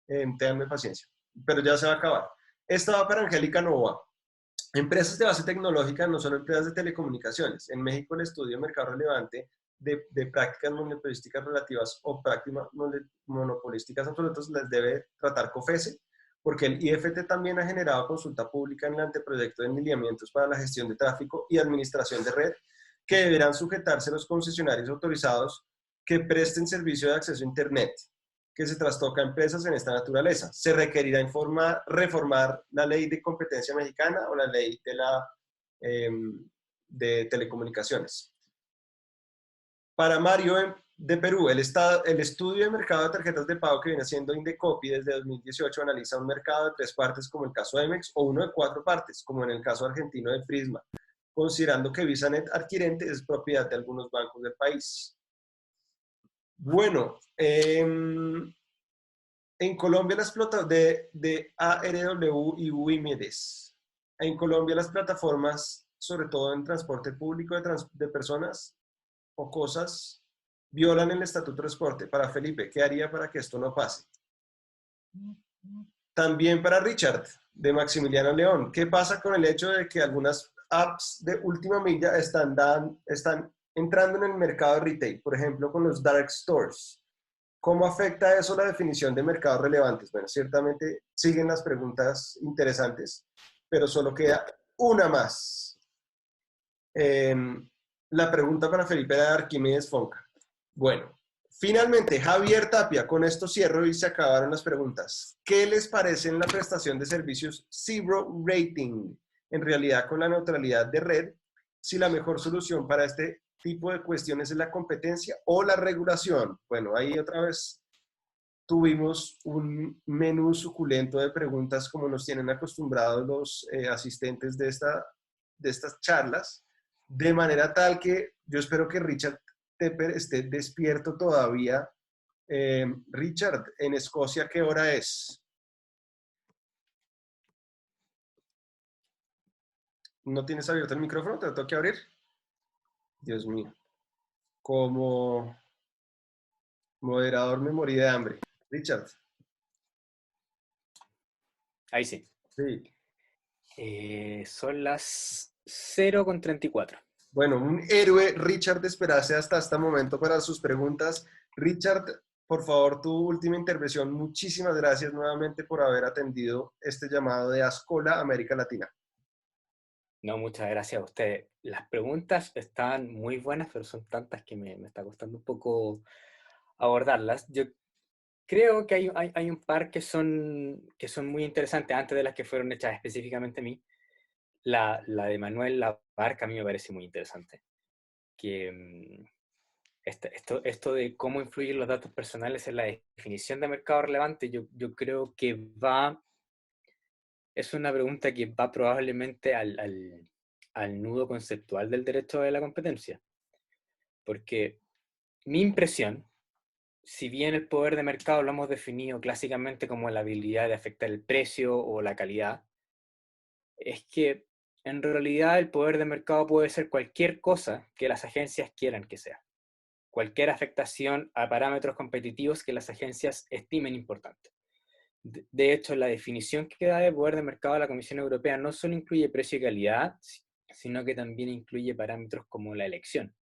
ténganme paciencia. Pero ya se va a acabar. Esta va para Angélica Novoa. Empresas de base tecnológica no son empresas de telecomunicaciones. En México, el estudio de mercado relevante de prácticas monopolísticas relativas o prácticas monopolísticas absolutas les debe tratar COFECE, porque el IFT también ha generado consulta pública en el anteproyecto de lineamientos para la gestión de tráfico y administración de red, que deberán sujetarse los concesionarios autorizados que presten servicio de acceso a Internet, que se trastoca a empresas en esta naturaleza. Se requerirá reformar la ley de competencia mexicana o la ley de telecomunicaciones. Para Mario de Perú, el estudio de mercado de tarjetas de pago que viene haciendo Indecopi desde 2018 analiza un mercado de 3 partes como el caso de Emex o uno de 4 partes como en el caso argentino de Prisma, considerando que VisaNet adquirente es propiedad de algunos bancos del país. Bueno, en Colombia las plataformas de ARW y Wimedes. En Colombia las plataformas, sobre todo en transporte público de personas o cosas, violan el Estatuto de Transporte. Para Felipe, ¿qué haría para que esto no pase? También para Richard, de Maximiliano León, ¿qué pasa con el hecho de que algunas apps de última milla están entrando en el mercado de retail, por ejemplo, con los dark stores? ¿Cómo afecta eso la definición de mercados relevantes? Bueno, ciertamente siguen las preguntas interesantes, pero solo queda una más. La pregunta para Felipe de Arquímedes Fonca. Bueno, finalmente, Javier Tapia, con esto cierro y se acabaron las preguntas. ¿Qué les parece en la prestación de servicios Zero Rating? En realidad, con la neutralidad de red, si la mejor solución para este tipo de cuestiones es la competencia o la regulación. Bueno, ahí otra vez tuvimos un menú suculento de preguntas como nos tienen acostumbrados los asistentes de estas charlas, de manera tal que yo espero que Richard Tepper esté despierto todavía. Richard, en Escocia, ¿qué hora es? ¿No tienes abierto el micrófono? ¿Te lo tengo que abrir? Dios mío. Como moderador me morí de hambre. Richard. Ahí sí. Sí. Son las 0:34. Bueno, un héroe, Richard, de esperarse hasta este momento para sus preguntas. Richard, por favor, tu última intervención. Muchísimas gracias nuevamente por haber atendido este llamado de Ascola América Latina. No, muchas gracias a ustedes. Las preguntas están muy buenas, pero son tantas que me está costando un poco abordarlas. Yo creo que hay un par que son muy interesantes, antes de las que fueron hechas específicamente a mí. La de Manuel Labarca a mí me parece muy interesante. Que esto de cómo influyen los datos personales en la definición de mercado relevante, yo creo que es una pregunta que va probablemente al nudo conceptual del derecho de la competencia. Porque mi impresión, si bien el poder de mercado lo hemos definido clásicamente como la habilidad de afectar el precio o la calidad, es que en realidad el poder de mercado puede ser cualquier cosa que las agencias quieran que sea. Cualquier afectación a parámetros competitivos que las agencias estimen importantes. De hecho, la definición que da de poder de mercado a la Comisión Europea no solo incluye precio y calidad, sino que también incluye parámetros como la elección.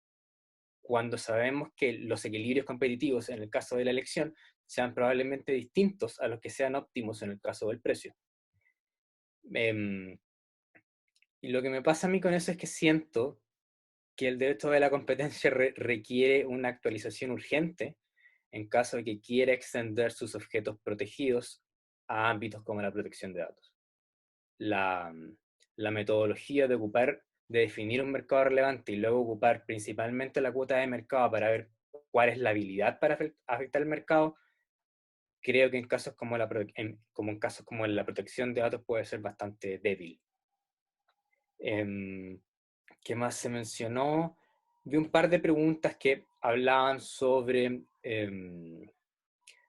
Cuando sabemos que los equilibrios competitivos en el caso de la elección sean probablemente distintos a los que sean óptimos en el caso del precio. Y lo que me pasa a mí con eso es que siento que el derecho de la competencia requiere una actualización urgente en caso de que quiera extender sus objetos protegidos a ámbitos como la protección de datos. La metodología de definir un mercado relevante y luego ocupar principalmente la cuota de mercado para ver cuál es la habilidad para afectar el mercado, creo que en casos como en casos como en la protección de datos puede ser bastante débil. ¿Qué más se mencionó? Vi un par de preguntas que hablaban sobre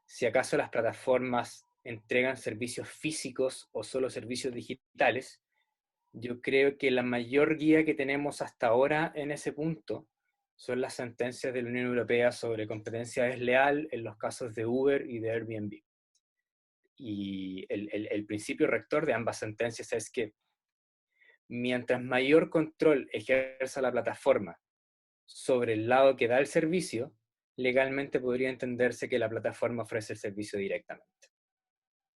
si acaso las plataformas entregan servicios físicos o solo servicios digitales. Yo creo que la mayor guía que tenemos hasta ahora en ese punto son las sentencias de la Unión Europea sobre competencia desleal en los casos de Uber y de Airbnb. Y el principio rector de ambas sentencias es que mientras mayor control ejerza la plataforma sobre el lado que da el servicio, legalmente podría entenderse que la plataforma ofrece el servicio directamente.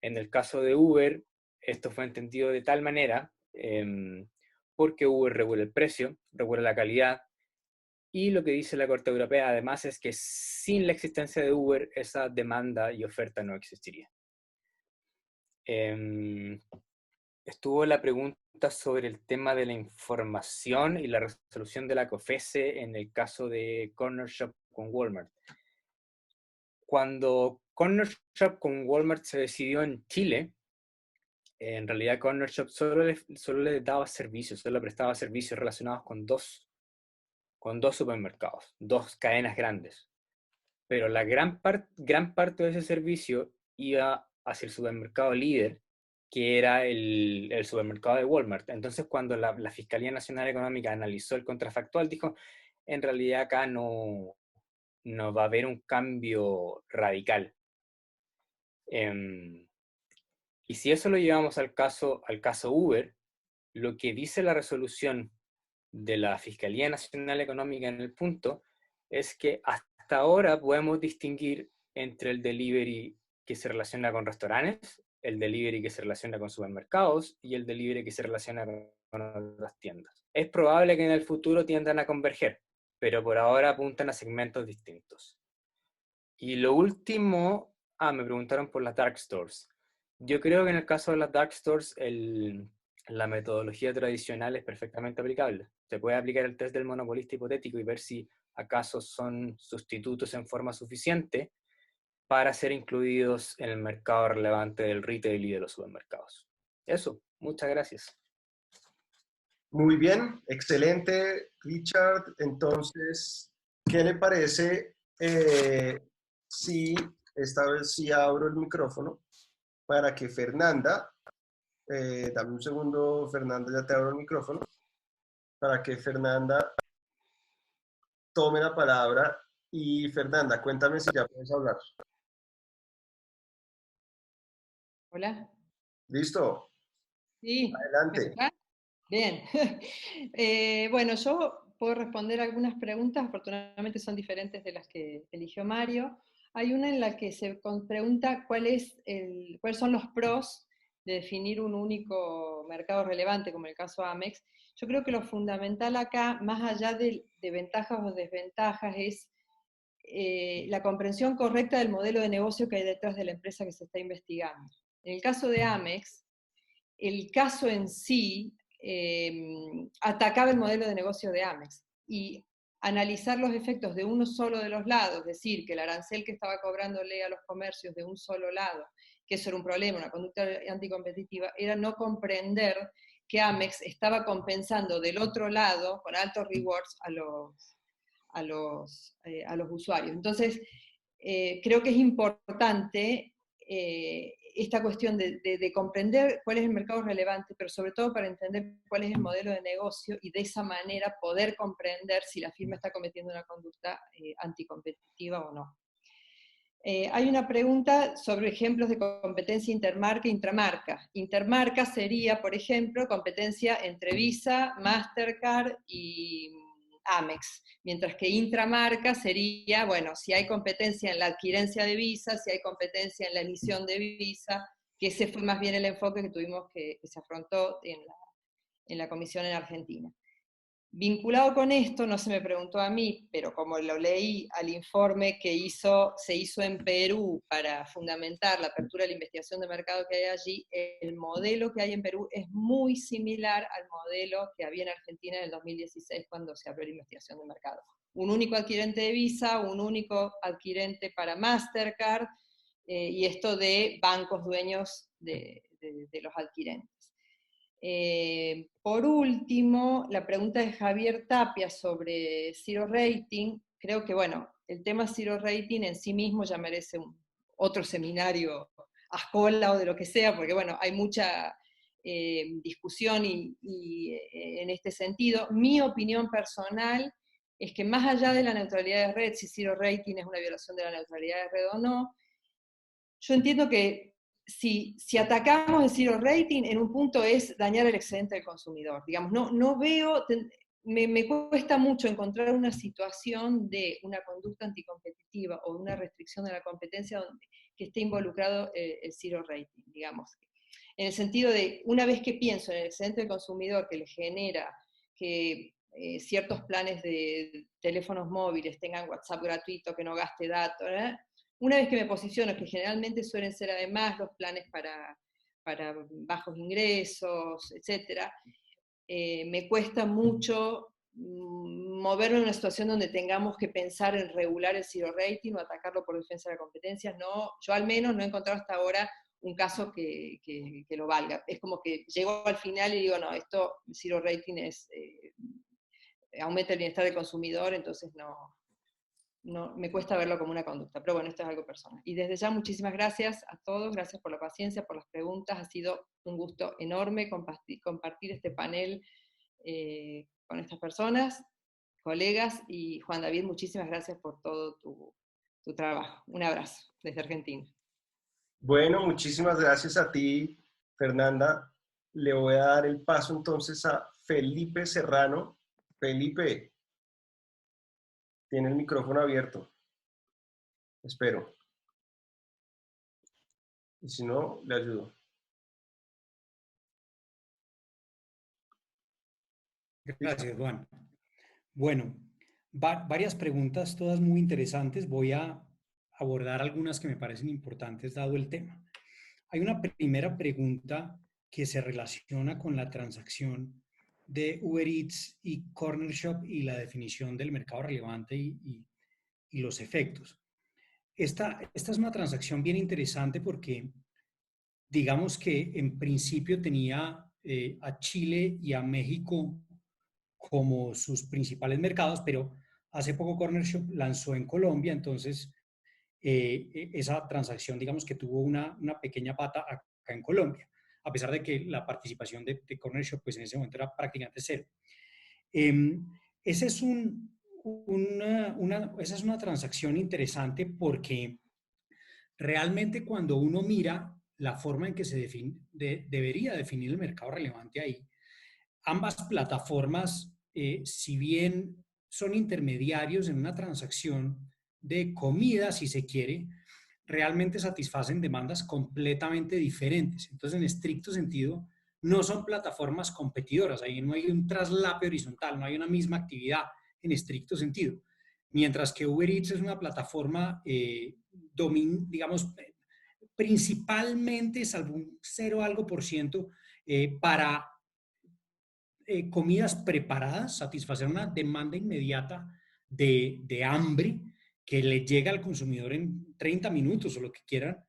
En el caso de Uber, esto fue entendido de tal manera porque Uber regula el precio, regula la calidad, y lo que dice la Corte Europea además es que sin la existencia de Uber, esa demanda y oferta no existiría. Estuvo la pregunta sobre el tema de la información y la resolución de la COFECE en el caso de Corner Shop con Walmart. Cuando Corner Shop con Walmart se decidió en Chile, en realidad Corner Shop solo le daba servicios, solo prestaba servicios relacionados con dos supermercados, dos cadenas grandes. Pero la gran parte de ese servicio iba hacia el supermercado líder, que era el supermercado de Walmart. Entonces, cuando la Fiscalía Nacional Económica analizó el contrafactual, dijo, en realidad acá no va a haber un cambio radical. Y si eso lo llevamos al caso Uber, lo que dice la resolución de la Fiscalía Nacional Económica en el punto es que hasta ahora podemos distinguir entre el delivery que se relaciona con restaurantes, el delivery que se relaciona con supermercados y el delivery que se relaciona con otras tiendas. Es probable que en el futuro tiendan a converger, pero por ahora apuntan a segmentos distintos. Y lo último, me preguntaron por las dark stores. Yo creo que en el caso de las dark stores, la metodología tradicional es perfectamente aplicable. Se puede aplicar el test del monopolista hipotético y ver si acaso son sustitutos en forma suficiente para ser incluidos en el mercado relevante del retail y de los supermercados. Eso, muchas gracias. Muy bien, excelente, Richard. Entonces, ¿qué le parece si esta vez sí abro el micrófono para que Fernanda, dame un segundo, Fernanda, ya te abro el micrófono, para que Fernanda tome la palabra. Y Fernanda, cuéntame si ya puedes hablar. Hola. ¿Listo? Sí. Adelante. Bien. Bueno, yo puedo responder algunas preguntas, afortunadamente son diferentes de las que eligió Mario. Hay una en la que se pregunta cuáles son los pros de definir un único mercado relevante, como el caso Amex. Yo creo que lo fundamental acá, más allá de ventajas o desventajas, es la comprensión correcta del modelo de negocio que hay detrás de la empresa que se está investigando. En el caso de Amex, el caso en sí atacaba el modelo de negocio de Amex, y analizar los efectos de uno solo de los lados, es decir, que el arancel que estaba cobrándole a los comercios de un solo lado, que eso era un problema, una conducta anticompetitiva, era no comprender que Amex estaba compensando del otro lado, con altos rewards, a los usuarios. Entonces, creo que es importante esta cuestión de comprender cuál es el mercado relevante, pero sobre todo para entender cuál es el modelo de negocio, y de esa manera poder comprender si la firma está cometiendo una conducta anticompetitiva o no. Hay una pregunta sobre ejemplos de competencia intermarca e intramarca. Intermarca sería, por ejemplo, competencia entre Visa, Mastercard y Amex, mientras que intramarca sería, bueno, si hay competencia en la adquirencia de Visa, si hay competencia en la emisión de Visa, que ese fue más bien el enfoque que tuvimos que se afrontó en la comisión en Argentina. Vinculado con esto, no se me preguntó a mí, pero como lo leí al informe que se hizo en Perú para fundamentar la apertura de la investigación de mercado que hay allí, el modelo que hay en Perú es muy similar al modelo que había en Argentina en el 2016 cuando se abrió la investigación de mercado. Un único adquirente de Visa, un único adquirente para Mastercard, y esto de bancos dueños de los adquirentes. Por último, la pregunta de Javier Tapia sobre Zero Rating. Creo que, bueno, el tema Zero Rating en sí mismo ya merece otro seminario a escuela o de lo que sea, porque, bueno, hay mucha discusión en este sentido. Mi opinión personal es que, más allá de la neutralidad de red, si Zero Rating es una violación de la neutralidad de red o no, yo entiendo que si atacamos el zero rating, en un punto es dañar el excedente del consumidor. Digamos, no veo, me cuesta mucho encontrar una situación de una conducta anticompetitiva o una restricción de la competencia que esté involucrado el zero rating, digamos. En el sentido de, una vez que pienso en el excedente del consumidor que le genera que ciertos planes de teléfonos móviles tengan WhatsApp gratuito, que no gaste datos, una vez que me posiciono, que generalmente suelen ser además los planes para bajos ingresos, etc., me cuesta mucho moverme en una situación donde tengamos que pensar en regular el zero rating o atacarlo por defensa de la competencia. No, yo al menos no he encontrado hasta ahora un caso que lo valga. Es como que llego al final y digo, no, esto, zero rating aumenta el bienestar del consumidor, entonces no, me cuesta verlo como una conducta, pero bueno, esto es algo personal. Y desde ya, muchísimas gracias a todos, gracias por la paciencia, por las preguntas, ha sido un gusto enorme compartir este panel con estas personas, colegas, y Juan David, muchísimas gracias por todo tu trabajo. Un abrazo desde Argentina. Bueno, muchísimas gracias a ti, Fernanda. Le voy a dar el paso entonces a Felipe Serrano. Felipe, tiene el micrófono abierto. Espero. Y si no, le ayudo. Gracias, Juan. Bueno, varias preguntas, todas muy interesantes. Voy a abordar algunas que me parecen importantes dado el tema. Hay una primera pregunta que se relaciona con la transacción de Uber Eats y Corner Shop y la definición del mercado relevante y los efectos. Esta es una transacción bien interesante porque digamos que en principio tenía a Chile y a México como sus principales mercados, pero hace poco Corner Shop lanzó en Colombia, entonces esa transacción digamos que tuvo una pequeña pata acá en Colombia, a pesar de que la participación de Corner Shop pues en ese momento era prácticamente cero. Esa es una transacción interesante porque realmente cuando uno mira la forma en que se debería definir el mercado relevante ahí, ambas plataformas si bien son intermediarios en una transacción de comida, si se quiere, realmente satisfacen demandas completamente diferentes. Entonces, en estricto sentido, no son plataformas competidoras, ahí no hay un traslape horizontal, no hay una misma actividad en estricto sentido. Mientras que Uber Eats es una plataforma, digamos, principalmente, salvo un 0 algo por ciento, para comidas preparadas, satisfacer una demanda inmediata de hambre que le llega al consumidor en 30 minutos o lo que quieran.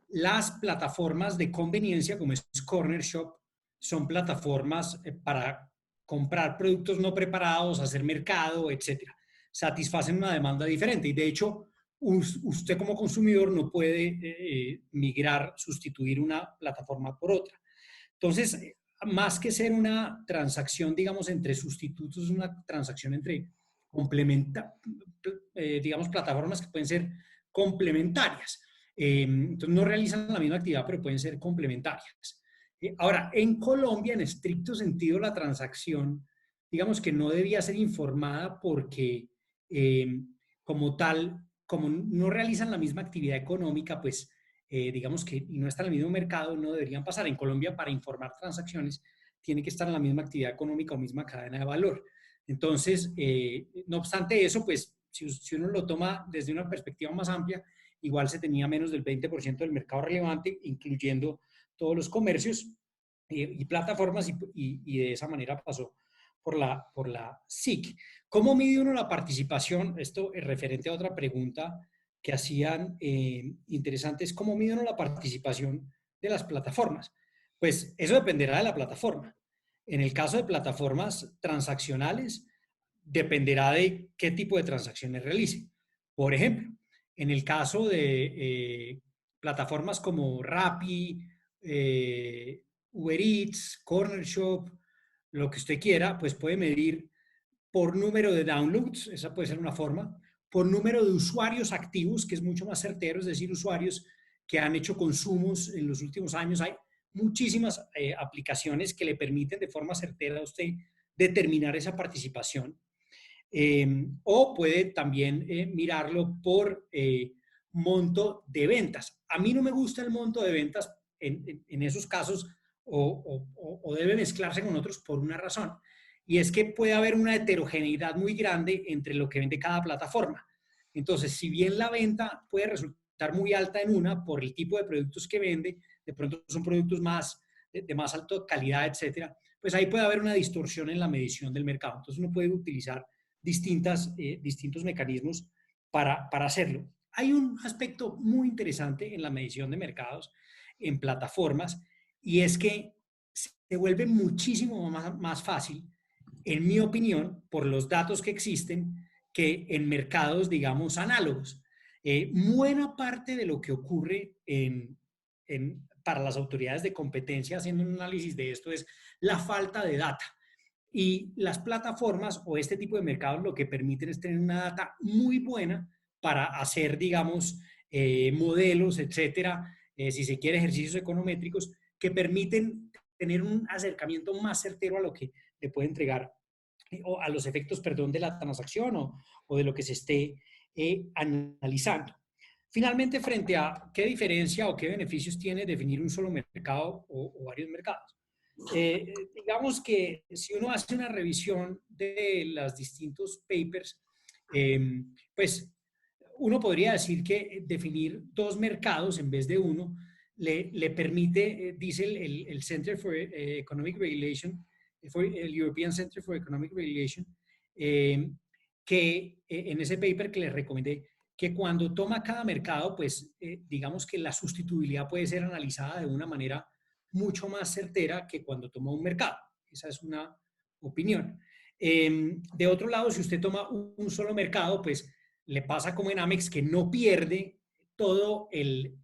Las plataformas de conveniencia, como es Corner Shop, son plataformas para comprar productos no preparados, hacer mercado, etcétera. Satisfacen una demanda diferente y de hecho usted como consumidor no puede migrar, sustituir una plataforma por otra. Entonces, más que ser una transacción, digamos, entre sustitutos, es una transacción entre digamos, plataformas que pueden ser complementarias. Entonces, no realizan la misma actividad, pero pueden ser complementarias. Ahora, en Colombia, en estricto sentido, la transacción, digamos que no debía ser informada porque, como tal, como no realizan la misma actividad económica, pues, digamos que no están en el mismo mercado, no deberían pasar. En Colombia, para informar transacciones, tiene que estar en la misma actividad económica o misma cadena de valor. Entonces, no obstante eso, pues, si uno lo toma desde una perspectiva más amplia, igual se tenía menos del 20% del mercado relevante, incluyendo todos los comercios y plataformas, y de esa manera pasó por la SIC. ¿Cómo mide uno la participación? Esto es referente a otra pregunta que hacían interesantes. ¿Cómo mide uno la participación de las plataformas? Pues eso dependerá de la plataforma. En el caso de plataformas transaccionales, dependerá de qué tipo de transacciones realicen. Por ejemplo, en el caso de plataformas como Rappi, Uber Eats, Corner Shop, lo que usted quiera, pues puede medir por número de downloads, esa puede ser una forma, por número de usuarios activos, que es mucho más certero, es decir, usuarios que han hecho consumos en los últimos años. Hay muchísimas aplicaciones que le permiten de forma certera a usted determinar esa participación. O puede también mirarlo por monto de ventas. A mí no me gusta el monto de ventas en esos casos o debe mezclarse con otros por una razón. Y es que puede haber una heterogeneidad muy grande entre lo que vende cada plataforma. Entonces, si bien la venta puede resultar muy alta en una por el tipo de productos que vende, de pronto son productos de más alta calidad, etcétera, pues ahí puede haber una distorsión en la medición del mercado. Entonces, uno puede utilizar distintos mecanismos para hacerlo. Hay un aspecto muy interesante en la medición de mercados en plataformas y es que se vuelve muchísimo más fácil, en mi opinión, por los datos que existen, que en mercados, digamos, análogos. Buena parte de lo que ocurre para las autoridades de competencia haciendo un análisis de esto es la falta de data. Y las plataformas o este tipo de mercados lo que permiten es tener una data muy buena para hacer, digamos, modelos, etcétera, si se quiere, ejercicios econométricos que permiten tener un acercamiento más certero a lo que le puede entregar, o a los efectos, perdón, de la transacción o de lo que se esté analizando. Finalmente, frente a qué diferencia o qué beneficios tiene definir un solo mercado o varios mercados. Digamos que si uno hace una revisión de los distintos papers, pues uno podría decir que definir dos mercados en vez de uno le permite, dice el Center for Economic Regulation, el European Center for Economic Regulation, que en ese paper que les recomendé, que cuando toma cada mercado, pues digamos que la sustituibilidad puede ser analizada de una manera mucho más certera que cuando toma un mercado. Esa es una opinión. De otro lado, si usted toma un solo mercado, pues le pasa como en Amex, que no pierde todo el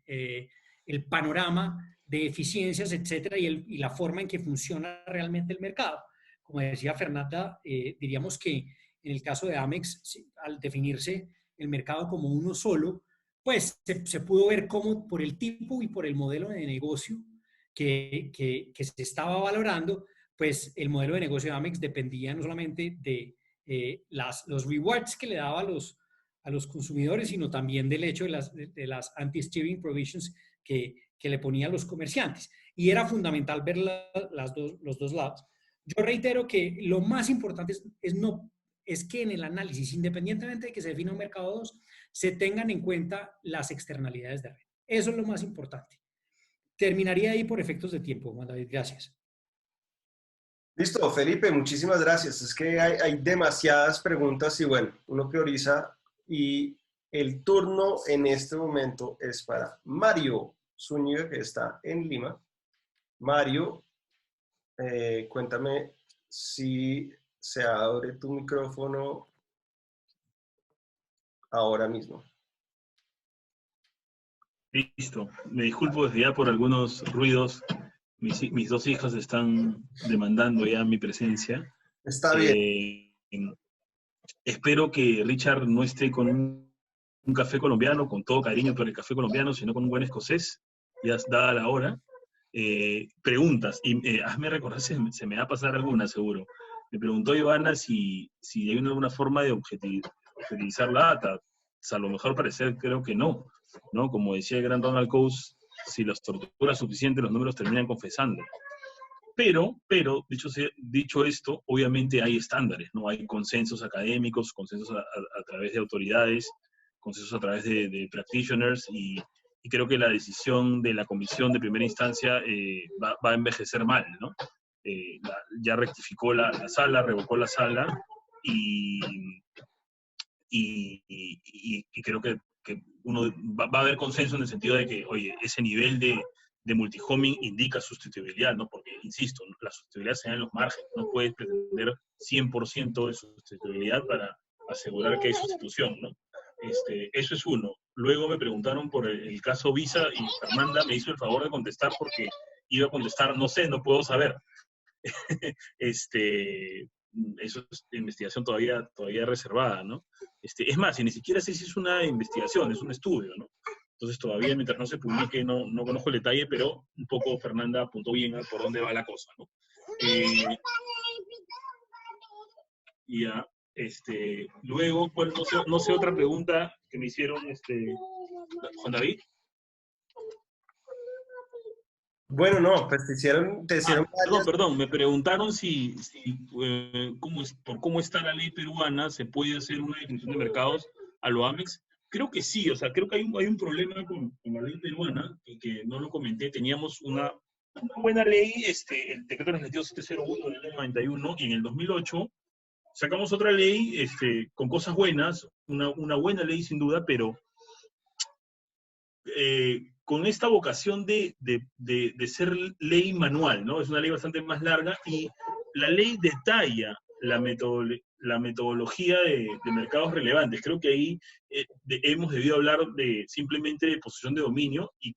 panorama de eficiencias, etcétera, y la forma en que funciona realmente el mercado. Como decía Fernanda, diríamos que en el caso de Amex, al definirse el mercado como uno solo, pues se pudo ver cómo por el tipo y por el modelo de negocio que se estaba valorando, pues el modelo de negocio de Amex dependía no solamente de los rewards que le daba a los consumidores, sino también del hecho de las anti-steering provisions que le ponía a los comerciantes. Y era fundamental ver los dos lados. Yo reitero que lo más importante es que en el análisis, independientemente de que se defina un mercado 2, se tengan en cuenta las externalidades de red. Eso es lo más importante. Terminaría ahí por efectos de tiempo, Juan David. Gracias. Listo, Felipe, muchísimas gracias. Es que hay demasiadas preguntas y bueno, uno prioriza y el turno en este momento es para Mario Zúñiga, que está en Lima. Mario, cuéntame si se abre tu micrófono ahora mismo. Listo. Me disculpo desde ya por algunos ruidos. Mis dos hijas están demandando ya mi presencia. Está bien. Espero que Richard no esté con un café colombiano, con todo cariño por el café colombiano, sino con un buen escocés, ya dada la hora. Preguntas, y hazme recordar, se me va a pasar alguna seguro. Me preguntó Ivana si hay alguna forma de objetivizar la data. A lo mejor parecer creo que no, ¿no? Como decía el gran Ronald Coase, si las torturas suficientes, los números terminan confesando. Pero dicho esto, obviamente hay estándares, ¿no? Hay consensos académicos, consensos a través de autoridades, consensos a través de practitioners, y creo que la decisión de la comisión de primera instancia va a envejecer mal, ¿no? Ya rectificó la sala, revocó la sala, y creo que uno va a haber consenso en el sentido de que, oye, ese nivel de multihoming indica sustituibilidad, ¿no? Porque, insisto, la sustituibilidad se da en los márgenes, no puedes pretender 100% de sustituibilidad para asegurar que hay sustitución, ¿no? Eso es uno. Luego me preguntaron por el caso Visa y Fernanda me hizo el favor de contestar porque iba a contestar, no sé, no puedo saber. Eso es investigación todavía reservada, ¿no? Es más, y ni siquiera sé si es una investigación, es un estudio, ¿no? Entonces todavía mientras no se publique no conozco el detalle, pero un poco Fernanda apuntó bien a por dónde va la cosa, ¿no? Ya, luego, bueno, no sé otra pregunta que me hicieron, Juan David. Bueno, no, pues te hicieron Perdón, me preguntaron por cómo está la ley peruana, ¿se puede hacer una definición de mercados a lo Amex? Creo que sí, o sea, creo que hay un problema con la ley peruana, que no lo comenté. Teníamos una buena ley, el decreto legislativo 701 del año 91, y en el 2008 sacamos otra ley con cosas buenas, una buena ley sin duda, pero con esta vocación de ser ley manual, ¿no? Es una ley bastante más larga y la ley detalla la metodología de mercados relevantes. Creo que ahí hemos debido hablar simplemente de posición de dominio y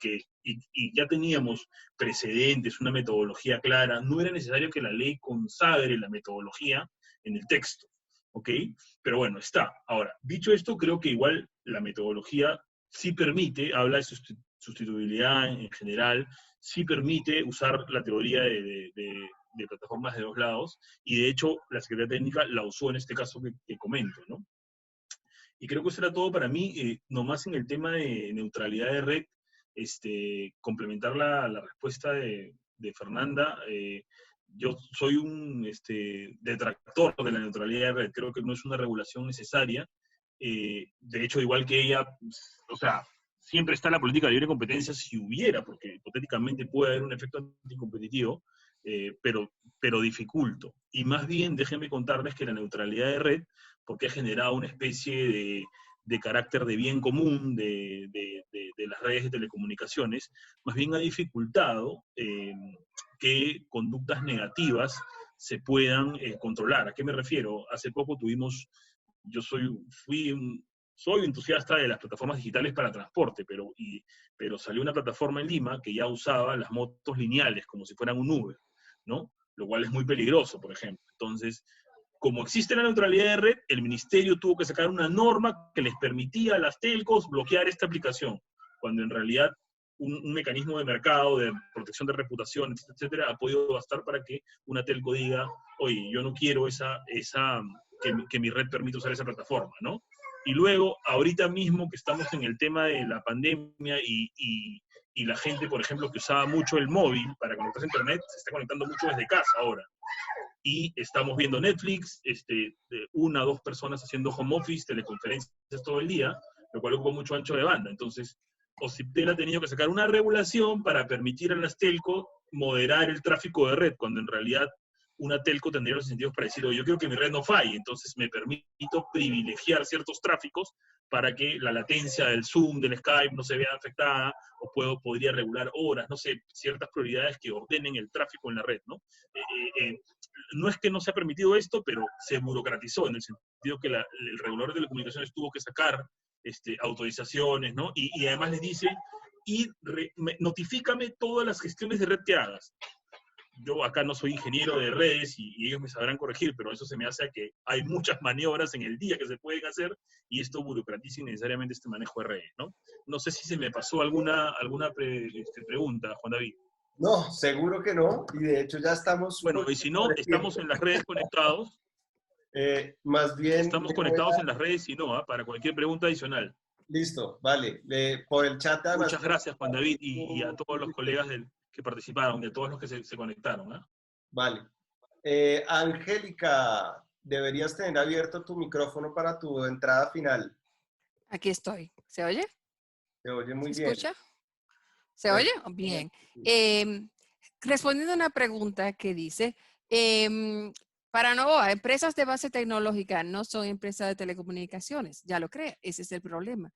ya teníamos precedentes, una metodología clara. No era necesario que la ley consagre la metodología en el texto, ¿ok? Pero bueno, está. Ahora, dicho esto, creo que igual la metodología sí permite, habla de sustituibilidad en general, sí permite usar la teoría de plataformas de dos lados, y de hecho la Secretaría Técnica la usó en este caso que comento, ¿no? Y creo que eso era todo para mí, nomás en el tema de neutralidad de red, complementar la respuesta de Fernanda. Yo soy un detractor de la neutralidad de red, creo que no es una regulación necesaria. De hecho, igual que ella, o sea, siempre está la política de libre competencia si hubiera, porque hipotéticamente puede haber un efecto anticompetitivo, pero dificulto. Y más bien, déjenme contarles que la neutralidad de red, porque ha generado una especie de carácter de bien común de las redes de telecomunicaciones, más bien ha dificultado que conductas negativas se puedan controlar. ¿A qué me refiero? Hace poco soy entusiasta de las plataformas digitales para transporte, pero salió una plataforma en Lima que ya usaba las motos lineales como si fueran un Uber, ¿no? Lo cual es muy peligroso, por ejemplo. Entonces, como existe la neutralidad de red, el ministerio tuvo que sacar una norma que les permitía a las telcos bloquear esta aplicación, cuando en realidad un mecanismo de mercado, de protección de reputación, etcétera, ha podido bastar para que una telco diga, oye, yo no quiero que mi red permita usar esa plataforma, ¿no? Y luego, ahorita mismo que estamos en el tema de la pandemia y la gente, por ejemplo, que usaba mucho el móvil para conectarse a internet, se está conectando mucho desde casa ahora. Y estamos viendo Netflix, una o dos personas haciendo home office, teleconferencias todo el día, lo cual ocupa mucho ancho de banda. Entonces, Ociptel ha tenido que sacar una regulación para permitir a las telco moderar el tráfico de red, cuando en realidad una telco tendría los incentivos para decir, oye, yo quiero que mi red no falle, entonces me permito privilegiar ciertos tráficos para que la latencia del Zoom, del Skype, no se vea afectada, o podría regular horas, no sé, ciertas prioridades que ordenen el tráfico en la red, ¿no? No es que no se ha permitido esto, pero se burocratizó, en el sentido que el regulador de telecomunicaciones tuvo que sacar autorizaciones, ¿no? Y además les dice, notifícame todas las gestiones de red que hagas. Yo acá no soy ingeniero de redes y ellos me sabrán corregir, pero eso se me hace a que hay muchas maniobras en el día que se pueden hacer y esto burocratiza innecesariamente este manejo de redes, ¿no? No sé si se me pasó alguna pregunta, Juan David. No, seguro que no, y de hecho ya estamos... Bueno, y si no, estamos en las redes conectados. Más bien... Estamos conectados en las redes y no, para cualquier pregunta adicional. Listo, vale. Por el chat... Además, muchas gracias, Juan David, y a todos los colegas que participaron, de todos los que se conectaron. Vale. Angélica, deberías tener abierto tu micrófono para tu entrada final. Aquí estoy. ¿Se oye? Se oye muy bien. ¿Se escucha? ¿Se oye? Bien. Respondiendo a una pregunta que dice, para Novoa, empresas de base tecnológica no son empresas de telecomunicaciones, ya lo cree, ese es el problema.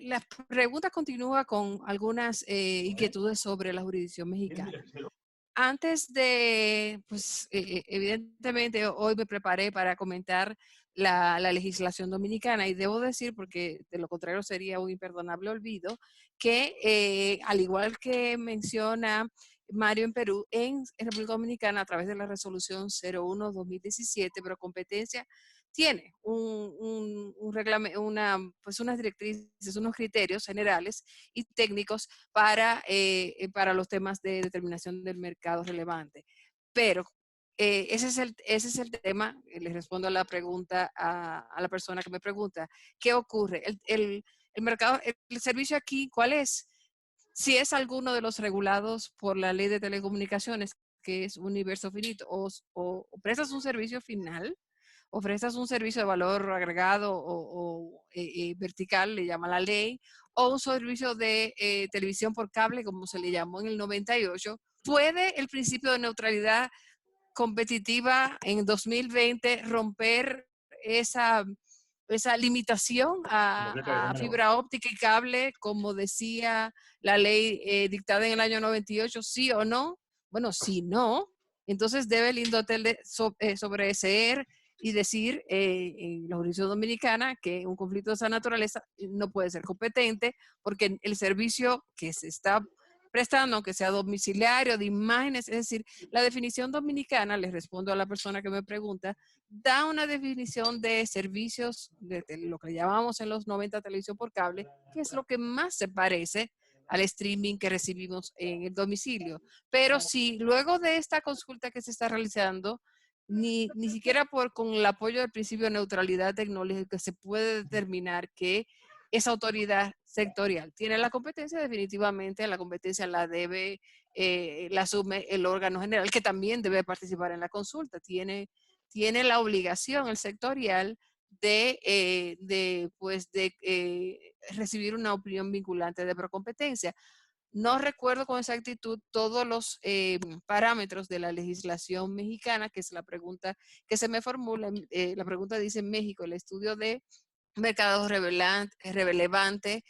La pregunta continúa con algunas inquietudes sobre la jurisdicción mexicana. Antes de, pues evidentemente hoy me preparé para comentar la legislación dominicana y debo decir, porque de lo contrario sería un imperdonable olvido, que al igual que menciona Mario en Perú, en República Dominicana a través de la resolución 01-2017, pero competencia tiene pues unas directrices, unos criterios generales y técnicos para los temas de determinación del mercado relevante. Pero ese es el tema. Les respondo a la pregunta a la persona que me pregunta, ¿qué ocurre? El mercado, el servicio aquí, ¿cuál es? Si es alguno de los regulados por la ley de telecomunicaciones, que es universo finito, o prestas un servicio final, o prestas un servicio de valor agregado o vertical, le llama la ley, o un servicio de televisión por cable, como se le llamó en el 98, ¿puede el principio de neutralidad competitiva en 2020 romper esa limitación a fibra óptica y cable, como decía la ley dictada en el año 98, sí o no? Bueno, si no, entonces debe el Indotel sobreseer y decir en la jurisdicción dominicana que un conflicto de esa naturaleza no puede ser competente porque el servicio que se está prestando, aunque sea domiciliario, de imágenes, es decir, la definición dominicana, les respondo a la persona que me pregunta, da una definición de servicios, de lo que llamamos en los 90 televisión por cable, que es lo que más se parece al streaming que recibimos en el domicilio. Pero si luego de esta consulta que se está realizando, ni siquiera con el apoyo del principio de neutralidad tecnológica se puede determinar que esa autoridad sectorial tiene la competencia, definitivamente la competencia la asume el órgano general, que también debe participar en la consulta. Tiene la obligación, el sectorial, de recibir una opinión vinculante de procompetencia. No recuerdo con exactitud todos los parámetros de la legislación mexicana, que es la pregunta que se me formula. La pregunta dice: en México, el estudio de mercados relevante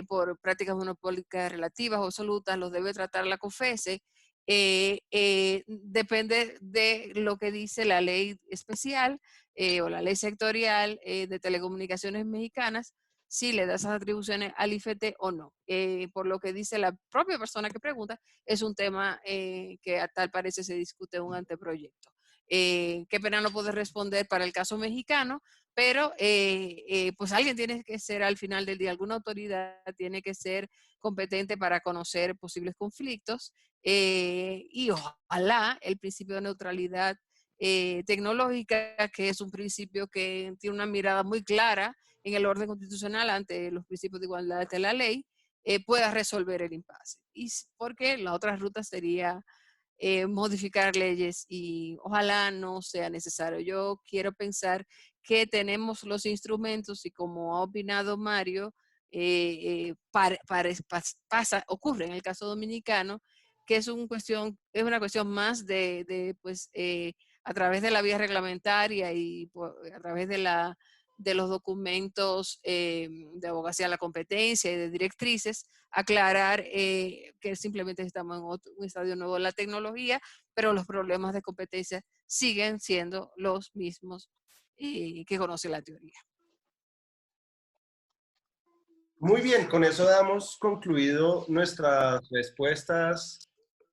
por prácticas monopólicas relativas o absolutas los debe tratar la COFECE. Depende de lo que dice la ley especial o la ley sectorial de telecomunicaciones mexicanas, si le da esas atribuciones al IFT o no. Por lo que dice la propia persona que pregunta, es un tema que a tal parece se discute en un anteproyecto. Qué pena no poder responder para el caso mexicano, pero pues alguien tiene que ser al final del día, alguna autoridad tiene que ser competente para conocer posibles conflictos y ojalá el principio de neutralidad tecnológica, que es un principio que tiene una mirada muy clara en el orden constitucional ante los principios de igualdad de la ley, pueda resolver el impasse. Y porque la otra ruta sería modificar leyes y ojalá no sea necesario. Yo quiero pensar que tenemos los instrumentos y como ha opinado Mario, ocurre en el caso dominicano, que es una cuestión más pues, a través de la vía reglamentaria y a través de los documentos de abogacía a la competencia y de directrices, aclarar que simplemente estamos en un estadio nuevo de la tecnología, pero los problemas de competencia siguen siendo los mismos que conoce la teoría. Muy bien, con eso damos concluido nuestras respuestas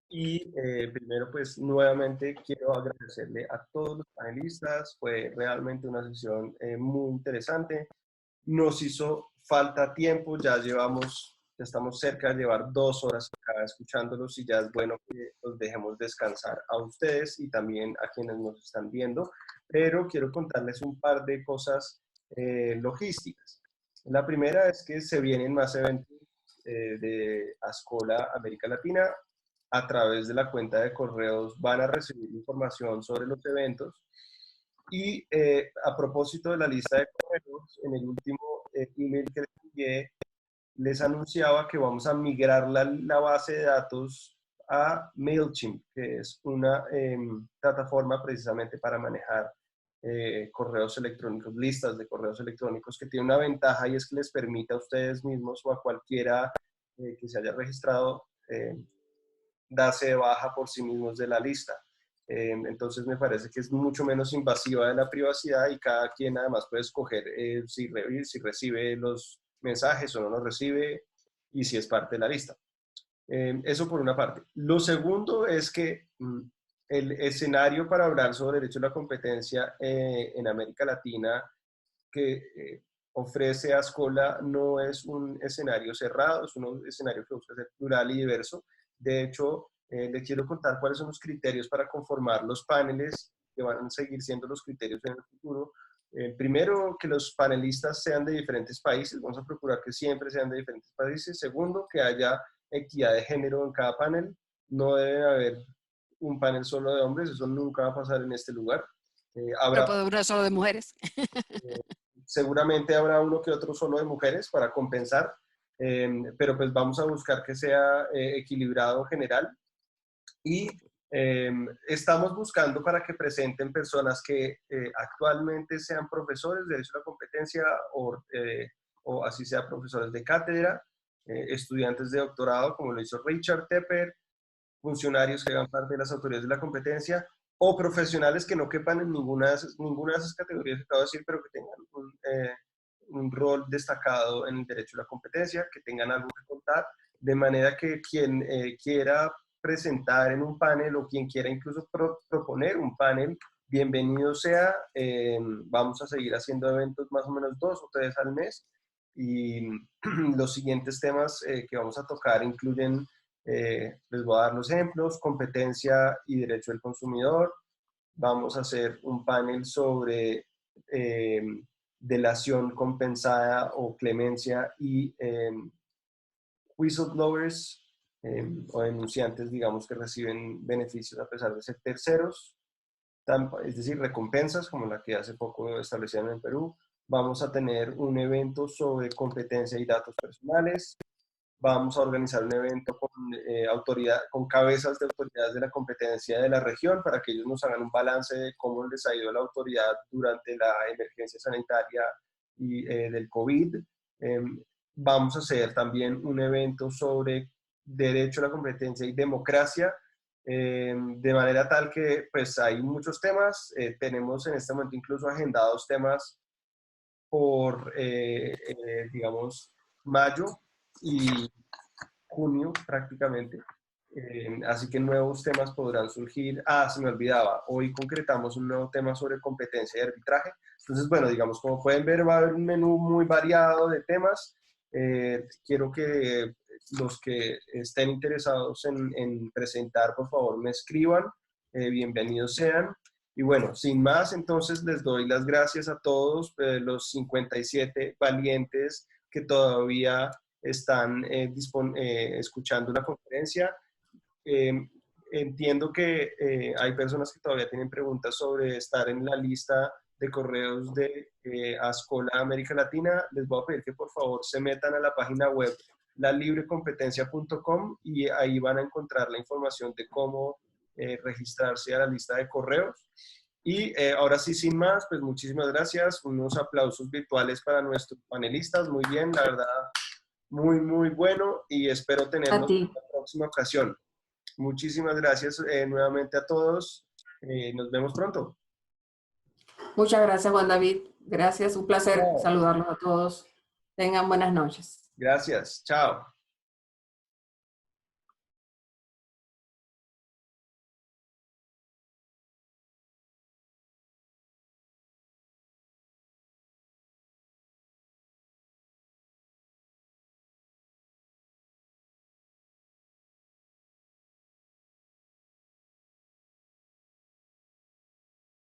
y primero pues nuevamente quiero agradecerle a todos los panelistas, fue realmente una sesión muy interesante, nos hizo falta tiempo, ya estamos cerca de llevar 2 horas acá escuchándolos y ya es bueno que los dejemos descansar a ustedes y también a quienes nos están viendo, pero quiero contarles un par de cosas logísticas. La primera es que se vienen más eventos de Ascola América Latina. A través de la cuenta de correos van a recibir información sobre los eventos. Y a propósito de la lista de correos, en el último email que les envié, les anunciaba que vamos a migrar la base de datos a MailChimp, que es una plataforma precisamente para manejar correos electrónicos, listas de correos electrónicos, que tiene una ventaja y es que les permite a ustedes mismos o a cualquiera que se haya registrado darse de baja por sí mismos de la lista. Entonces me parece que es mucho menos invasiva de la privacidad y cada quien además puede escoger si recibe los mensajes o no los recibe y si es parte de la lista. Eso por una parte. Lo segundo es que el escenario para hablar sobre derecho a la competencia en América Latina que ofrece Ascola no es un escenario cerrado, es un escenario que busca ser plural y diverso. De hecho, les quiero contar cuáles son los criterios para conformar los paneles que van a seguir siendo los criterios en el futuro. Primero, que los panelistas sean de diferentes países, vamos a procurar que siempre sean de diferentes países. Segundo, que haya equidad de género en cada panel, no debe haber un panel solo de hombres, eso nunca va a pasar en este lugar. Pero puede haber solo de mujeres. Seguramente habrá uno que otro solo de mujeres para compensar, pero pues vamos a buscar que sea equilibrado en general. Y estamos buscando para que presenten personas que actualmente sean profesores de derecho a la competencia o así sea profesores de cátedra, estudiantes de doctorado, como lo hizo Richard Tepper, funcionarios que hagan parte de las autoridades de la competencia, o profesionales que no quepan en ninguna de esas categorías que acabo de decir, pero que tengan un rol destacado en el derecho a la competencia, que tengan algo que contar, de manera que quien quiera presentar en un panel o quien quiera incluso proponer un panel, bienvenido sea. Vamos a seguir haciendo eventos más o menos 2 o 3 al mes y los siguientes temas que vamos a tocar incluyen, les voy a dar los ejemplos: competencia y derecho del consumidor. Vamos a hacer un panel sobre delación compensada o clemencia y whistleblowers o denunciantes, digamos, que reciben beneficios a pesar de ser terceros, es decir, recompensas como la que hace poco establecieron en Perú. Vamos a tener un evento sobre competencia y datos personales. Vamos a organizar un evento con cabezas de autoridades de la competencia de la región para que ellos nos hagan un balance de cómo les ha ido la autoridad durante la emergencia sanitaria y del COVID. Vamos a hacer también un evento sobre derecho a la competencia y democracia, de manera tal que pues hay muchos temas. Tenemos en este momento incluso agendados temas por, digamos, mayo y junio prácticamente. Así que nuevos temas podrán surgir. Ah, se me olvidaba, hoy concretamos un nuevo tema sobre competencia y arbitraje. Entonces, bueno, digamos, como pueden ver, va a haber un menú muy variado de temas. Quiero que los que estén interesados en presentar, por favor, me escriban. Bienvenidos sean. Y bueno, sin más, entonces les doy las gracias a todos los 57 valientes que todavía están escuchando la conferencia. Entiendo que hay personas que todavía tienen preguntas sobre estar en la lista de correos de Ascola América Latina. Les voy a pedir que por favor se metan a la página web lalibrecompetencia.com y ahí van a encontrar la información de cómo registrarse a la lista de correos. Y ahora sí, sin más, pues muchísimas gracias. Unos aplausos virtuales para nuestros panelistas. Muy bien, la verdad, muy, muy bueno y espero tenerlos en la próxima ocasión. Muchísimas gracias nuevamente a todos. Nos vemos pronto. Muchas gracias, Juan David. Gracias, un placer saludarlos a todos. Tengan buenas noches. Gracias. Chao.